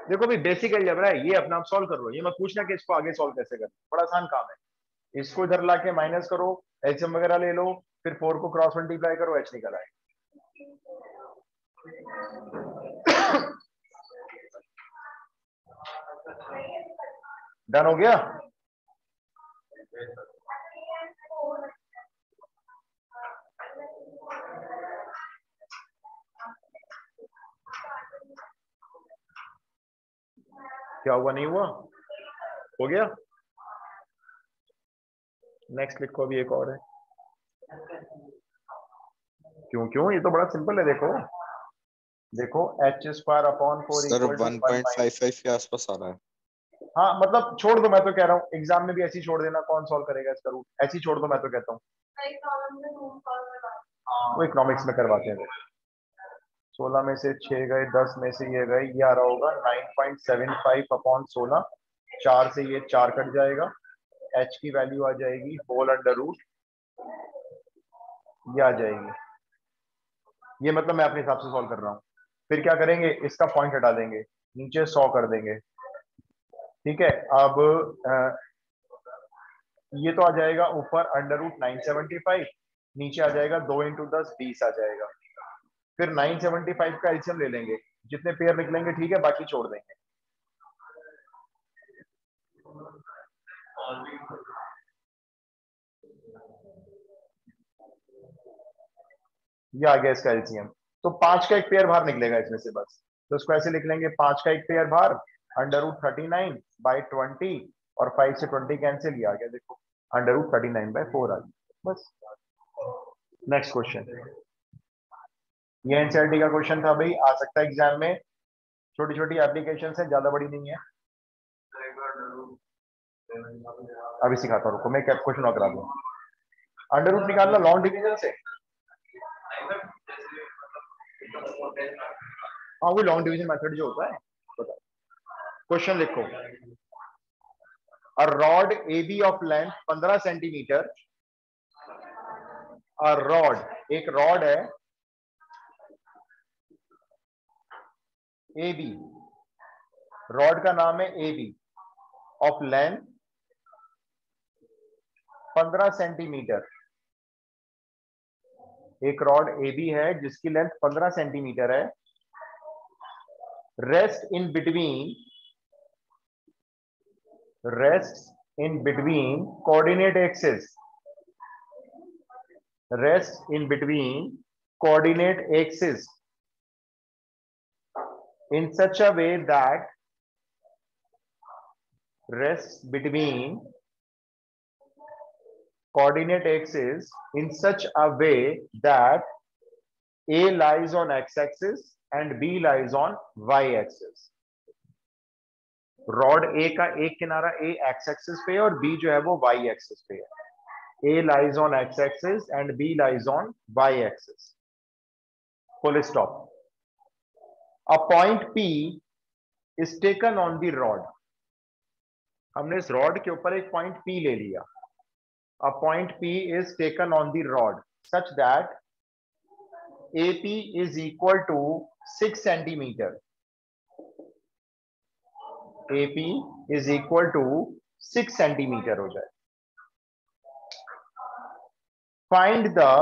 देखो भी बेसिक अलजेब्रा है ये, अपना आप सॉल्व कर लो, ये मत पूछना कि इसको आगे सॉल्व कैसे करना, बड़ा आसान काम है। इसको इधर लाके माइनस करो, एलसीएम वगैरह ले लो, फिर 4 को क्रॉस मल्टीप्लाई करो, h निकल आए। डन हो गया? क्या हुआ? नहीं हुआ? हो गया? नेक्स्ट लिखो, अभी एक और है। क्यों ये तो बड़ा सिंपल है, देखो h square upon 4 sir equal to 1.55 के आसपास आ रहा है। हाँ मतलब छोड़ दो, मैं तो कह रहा हूँ एग्जाम में भी ऐसे ही छोड़ देना, कौन सॉल्व करेगा इसका रूट, ऐसे ही छोड़ दो, मैं तो कहता हूँ वो इकोनॉमिक्स में करवाते हैं। 16 में से 6 गए, 10 में से ये गए, ये आ रहा होगा 9.75 अपॉन 16, 4 से ये 4 कट जाएगा, h की वैल्यू आ जाएगी होल अंडर रूट, ये आ जाएगी। ये मतलब मैं अपने हिसाब से सॉल्व कर रहा हूँ। फिर क्या करेंगे, इसका पॉइंट हटा देंगे, नीचे 100 कर देंगे, ठीक है। अब ये तो आ जाएगा ऊपर √975, नीचे आ जाएगा 2 × 10 20 आ जाएगा। फिर 975 का एलसीएम ले लेंगे, जितने पेयर निकलेंगे ठीक है, बाकी छोड़ देंगे। ये आ गया इसका एलसीएम, तो 5 का एक पेयर बाहर निकलेगा इसमें से बस, तो इसको ऐसे लिख लेंगे, 5 का एक पेयर बाहर √39/20, और 5 से 20 कैंसिल, ही आ गया देखो √39/4 आ गया बस। नेक्स्ट क्वेश्चन, ये एनसीईआरटी का क्वेश्चन था भाई, आ सकता है एग्जाम में, छोटी छोटी एप्लीकेशन है, ज्यादा बड़ी नहीं है। अभी सिखाता हूं, रुको मैं क्वेश्चन और करा दूं। अंडर रूट निकालना लॉन्ग डिवीजन से, हाँ वो लॉन्ग डिवीजन मेथड जो होता है। क्वेश्चन लिखो, a rod AB of length 15 centimetre, a rod, एक रॉड है AB, रॉड का नाम है AB, ऑफ लेंथ 15 सेंटीमीटर, एक रॉड ए बी है जिसकी लेंथ 15 सेंटीमीटर है, rest in between coordinate axis, rest in between coordinate axis in such a way that rests between coordinate axis in such a way that A lies on x-axis and B lies on y-axis. Rod ए का एक किनारा ए x axis पे है और B जो है वो Y axis पे है। A lies on X axis and B lies on Y axis. Full stop. A point P is taken on the rod. हमने इस रॉड के ऊपर एक पॉइंट P ले लिया। A point P is taken on the rod such that AP is equal to 6 centimeter. AP is equal to 6 centimeter हो जाए। Find the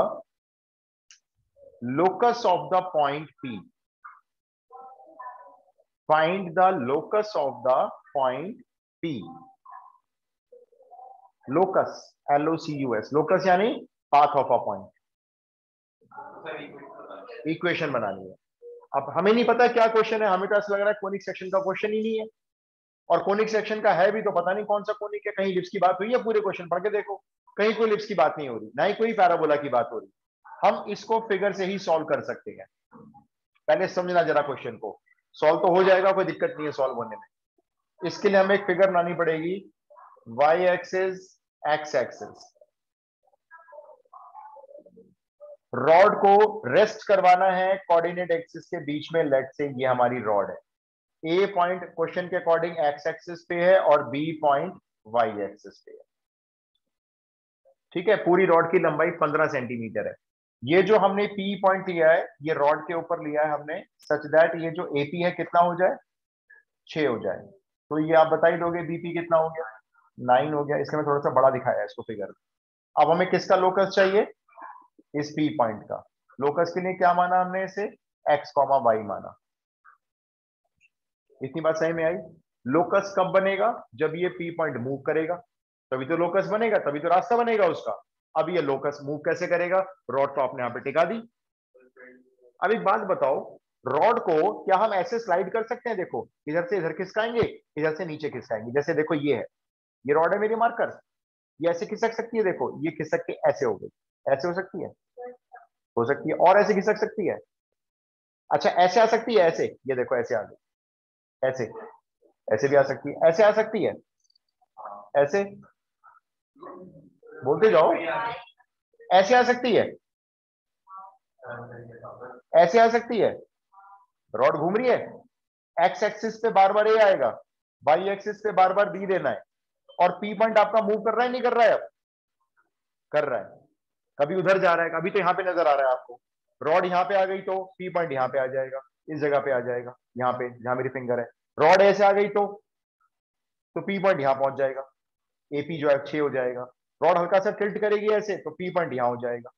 locus of the point P. Find the locus of the point P. Locus, L-O-C-U-S. Locus यानी path of a point. Equation बनानी है। अब हमें नहीं पता क्या क्वेश्चन है, हमें तो ऐसा लग रहा है कोनिक सेक्शन का क्वेश्चन ही नहीं है, और कोनिक सेक्शन का है भी तो पता नहीं कौन सा कोनिक है। कहीं लिप्स की बात हुई है, पूरे क्वेश्चन पढ़ के देखो, कहीं कोई लिप्स की बात नहीं हो रही, ना ही कोई पैराबोला की बात हो रही। हम इसको फिगर से ही सॉल्व कर सकते हैं। पहले समझना जरा क्वेश्चन को, सॉल्व तो हो जाएगा, कोई दिक्कत नहीं है सॉल्व होने में। इसके लिए हमें एक फिगर बनानी पड़ेगी, Y axis X axis. Rod को रेस्ट करवाना है कोऑर्डिनेट एक्सिस के बीच में, लेट से ये हमारी रॉड है। ए पॉइंट क्वेश्चन के अकॉर्डिंग एक्स एक्सिस पे है और बी पॉइंट वाई एक्सिस पे है। ठीक है, पूरी रॉड की लंबाई 15 सेंटीमीटर है। ये जो हमने पी पॉइंट लिया है, ये रॉड के ऊपर लिया है हमने, सच दैट ये जो एपी है कितना हो जाए, 6 हो जाए। तो ये आप बता ही दोगे बीपी कितना हो गया, 9 हो गया। इसके में थोड़ा सा बड़ा दिखाया है इसको फिगर। अब हमें किसका लोकस चाहिए, इस पी पॉइंट का। लोकस के लिए क्या माना हमने इसे, एक्स कॉमा वाई माना। इतनी बात सही में आई। लोकस कब बनेगा, जब ये पी पॉइंट मूव करेगा, तभी तो लोकस बनेगा, तभी तो रास्ता बनेगा उसका। अब ये लोकस मूव कैसे करेगा, रॉड तो आपने यहां पे टिका दी। अब एक बात बताओ, रॉड को क्या हम ऐसे स्लाइड कर सकते हैं, देखो इधर से इधर खिसकाएंगे, इधर से नीचे खिसकाएंगे। जैसे देखो ये है, ये रॉड है मेरी मार्कर, ये ऐसे खिसक सकती है, देखो ये खिसक के ऐसे हो गई, ऐसे हो सकती है, हो सकती है, और ऐसे खिसक सकती है। अच्छा ऐसे आ सकती है, ऐसे, ये देखो ऐसे आ गई, ऐसे, ऐसे भी आ सकती है, ऐसे आ सकती है, ऐसे बोलते जाओ, ऐसे आ सकती है, ऐसे आ सकती है। रॉड घूम रही है, एक्स एक्सिस पे बार बार ए आएगा, वाई एक्सिस पे बार बार बी देना है, और पी पॉइंट आपका मूव कर रहा है नहीं कर रहा है, अब कर रहा है। कभी उधर जा रहा है, कभी तो यहां पे नजर आ रहा है आपको। रॉड यहां पे आ गई तो पी पॉइंट यहां पे आ जाएगा, इस जगह पे आ जाएगा, यहाँ पे जहां मेरी फिंगर है। रॉड ऐसे आ गई तो पी पॉइंट यहां पहुंच जाएगा, एपी जो है 6 हो जाएगा। रॉड हल्का सा टिल्ट करेगी ऐसे तो पी पॉइंट यहां हो जाएगा।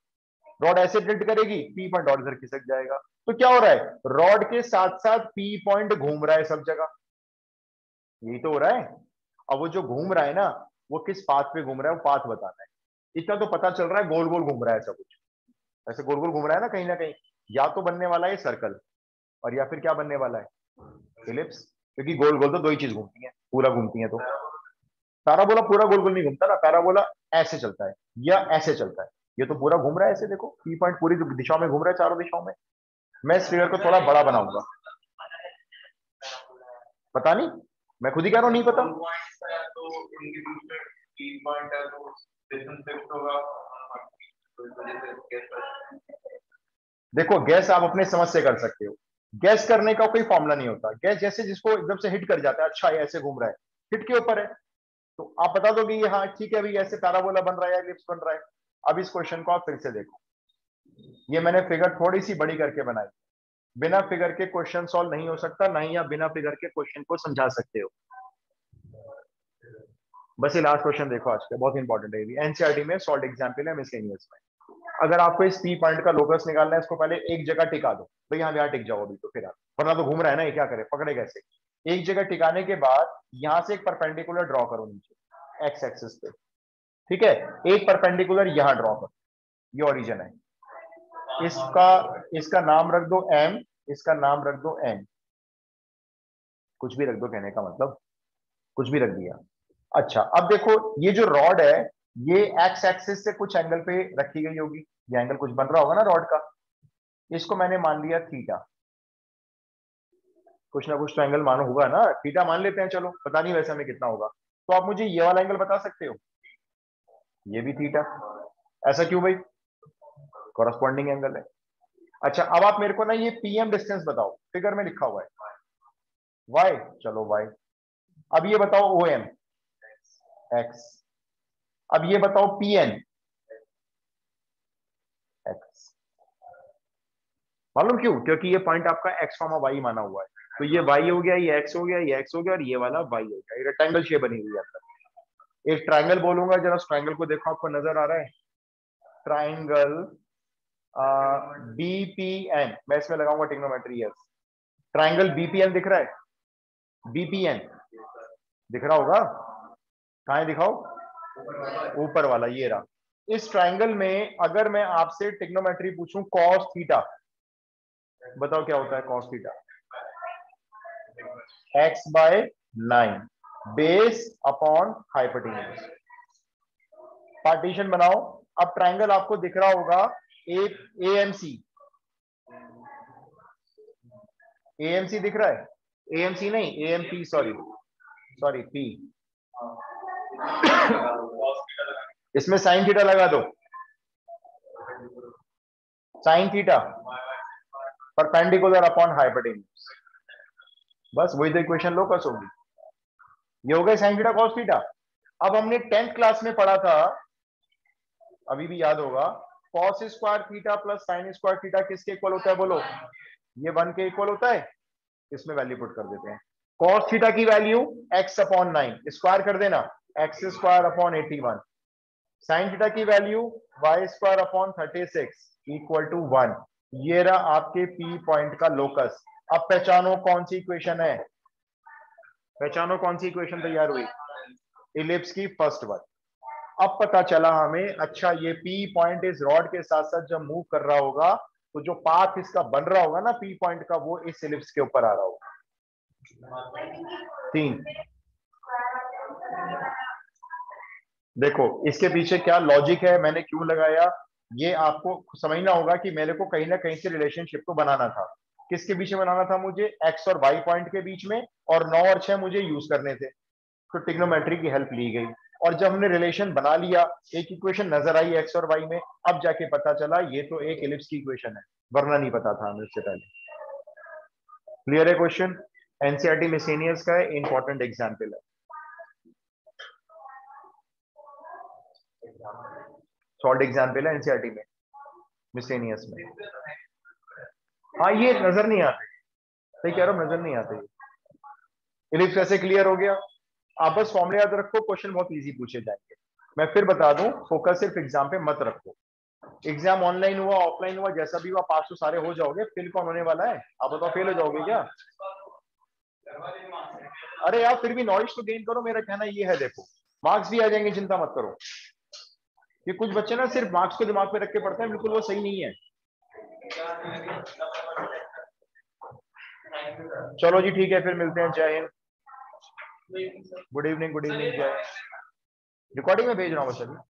रॉड ऐसे टिल्ट करेगी, पी पॉइंट और इधर खिसक जाएगा। तो क्या हो रहा है, रॉड के साथ साथ पी पॉइंट घूम रहा है सब जगह, यही तो हो रहा है। अब वो जो घूम रहा है ना, वो किस पाथ पे घूम रहा है, वो पाथ बताना है। इतना तो पता चल रहा है, गोल गोल घूम रहा है सब कुछ, ऐसे गोल गोल घूम रहा है ना कहीं, या तो बनने वाला है सर्कल, और या फिर क्या बनने वाला है, इलिप्स। क्योंकि गोल गोल तो दो ही चीज घूमती है, पूरा घूमती है। तो पैराबोला पूरा गोल गोल नहीं घूमता ना, पैराबोला ऐसे चलता है या ऐसे चलता है। ये तो पूरा घूम रहा है ऐसे, देखो पी पॉइंट पूरी दिशाओं में घूम रहा है, चारों दिशाओं में। मैं इस फिगर को थोड़ा बड़ा बनाऊंगा, पता नहीं, मैं खुद ही कह रहा हूं नहीं पता। देखो गैस आप अपने समझ से कर सकते हो, गैस करने का कोई फॉर्मूला नहीं होता। गैस जैसे जिसको एकदम से हिट कर जाता है, अच्छा ये ऐसे घूम रहा है, हिट के ऊपर है, तो आप बता दोगे ये हाँ ठीक है भाई ऐसे पैराबोला बन रहा है या एलिप्स बन रहा है। अब इस क्वेश्चन को आप फिर से देखो, ये मैंने फिगर थोड़ी सी बड़ी करके बनाई। बिना फिगर के क्वेश्चन सॉल्व नहीं हो सकता, नहीं आप बिना फिगर के क्वेश्चन को समझा सकते हो। बस ये लास्ट क्वेश्चन देखो आज का, बहुत इंपॉर्टेंट है, एनसीईआरटी में सॉल्व एग्जाम्पल है मिसलेनियस में। अगर आपको इस पी पॉइंट का लोकस निकालना है, इसको पहले एक जगह टिका दो, तो यहाँ टिक जाओ अभी, तो फिर आप, वरना तो घूम रहा है ना ये, क्या करे, पकड़े कैसे। एक जगह टिकाने के बाद यहां से एक परपेंडिकुलर ड्रॉ करो नीचे एक्स एक्सिस पे, ठीक है, एक परपेंडिकुलर यहां ड्रॉ करो, ये ओरिजिन है। इसका नाम रख दो एम, इसका नाम रख दो एन, कुछ भी रख दो, कहने का मतलब कुछ भी रख दिया। अच्छा अब देखो ये जो रॉड है ये एक्स एक्सिस से कुछ एंगल पे रखी गई होगी, ये एंगल कुछ बन रहा होगा ना रॉड का, इसको मैंने मान लिया थीटा, कुछ ना कुछ तो एंगल मानो होगा ना, थीटा मान लेते हैं, चलो पता नहीं वैसे में कितना होगा। तो आप मुझे ये वाला एंगल बता सकते हो, ये भी थीटा, ऐसा क्यों भाई, कॉरस्पॉन्डिंग एंगल है। अच्छा अब आप मेरे को ना ये पीएम डिस्टेंस बताओ, फिगर में लिखा हुआ है वाई, चलो वाई। अब ये बताओ ओ एम एक्स, अब ये बताओ पी एन एक्स, मालूम क्यों, क्योंकि ये पॉइंट आपका एक्स कॉमा वाई माना हुआ है, तो ये वाई हो गया, ये एक्स हो गया, ये एक्स हो गया, और ये वाला वाई हो गया, ये रेक्टेंगल शेप बनी हुई है अंदर। एक ट्राइंगल बोलूंगा, जरा उस ट्राइंगल को देखो, आपको नजर आ रहा है, ट्राइंगल बीपीएन, मैं इसमें लगाऊंगा ट्रिग्नोमेट्री एस, ट्राइंगल बीपीएन दिख रहा है, बीपीएन दिख रहा होगा, कहाँ है दिखाओ, ऊपर वाला ये रहा। इस ट्राइंगल में अगर मैं आपसे ट्रिग्नोमेट्री पूछूं कॉस थीटा, बताओ क्या होता है cos theta, X by 9 base upon hypotenuse. Partition बनाओ, अब ट्राइंगल आपको दिख रहा होगा एएमसी, एएमसी दिख रहा है, एएमसी नहीं एएमपी, सॉरी पी, इसमें साइन थीटा लगा दो, sine theta perpendicular upon hypotenuse, बस वही तो इक्वेशन लोकस होगी, ये हो गए साइन थीटा कॉस थीटा। अब हमने 10th क्लास में पढ़ा था, अभी भी याद होगा, cos square theta plus sine square theta किसके इक्वल होता है बोलो, ये 1 के इक्वल होता है, इसमें वैल्यू पुट कर देते हैं, कॉस थीटा की वैल्यू x अपॉन 9, स्क्वायर कर देना x square upon 81, sine theta की value y square upon 36 equal to 1, ये रहा आपके P पॉइंट का लोकस। अब पहचानो कौन सी इक्वेशन है, पहचानो कौन सी इक्वेशन तैयार हुई, इलिप्स की फर्स्ट वन। अब पता चला हमें, अच्छा ये P पॉइंट इस रॉड के साथ साथ जब मूव कर रहा होगा तो जो पाथ इसका बन रहा होगा ना P पॉइंट का, वो इस इलिप्स के ऊपर आ रहा होगा। 3 देखो इसके पीछे क्या लॉजिक है, मैंने क्यों लगाया, ये आपको समझना होगा कि मेरे को कहीं ना कहीं से रिलेशनशिप को बनाना था, किसके बीच में बनाना था मुझे, एक्स और वाई पॉइंट के बीच में, और 9 और 6 मुझे यूज करने थे, तो ट्रिग्नोमेट्री की हेल्प ली गई, और जब हमने रिलेशन बना लिया, एक इक्वेशन नजर आई एक्स और वाई में, अब जाके पता चला ये तो एक एलिप्स की इक्वेशन है, वरना नहीं पता था हमें उससे पहले। क्लियर है क्वेश्चन, एनसीईआरटी मिसलेनियस का है, इंपॉर्टेंट एग्जाम्पल है, शॉर्ट एग्जाम्पल है एनसीईआरटी में मिसलेनियस में। हाँ ये नजर नहीं आते, सही कह रहा हूं, नजर नहीं आते। इलिप्स कैसे क्लियर हो गया, आप बस फॉर्मूला याद रखो, क्वेश्चन बहुत इजी पूछे जाएंगे। मैं फिर बता दूं, फोकस सिर्फ एग्जाम पे मत रखो, एग्जाम ऑनलाइन हुआ ऑफलाइन हुआ जैसा भी हुआ, पास तो सारे हो जाओगे, फेल कौन होने वाला है, आप बताओ फेल हो जाओगे क्या, अरे यार फिर भी नॉलेज तो गेन करो, मेरा कहना ये है, देखो मार्क्स भी आ जाएंगे, चिंता मत करो। ये कुछ बच्चे ना सिर्फ मार्क्स को दिमाग पे रख के पढ़ते हैं, बिल्कुल वो सही नहीं है। चलो जी ठीक है, फिर मिलते हैं, जय हिंद, गुड इवनिंग, जय। रिकॉर्डिंग में भेज रहा हूँ बस अभी।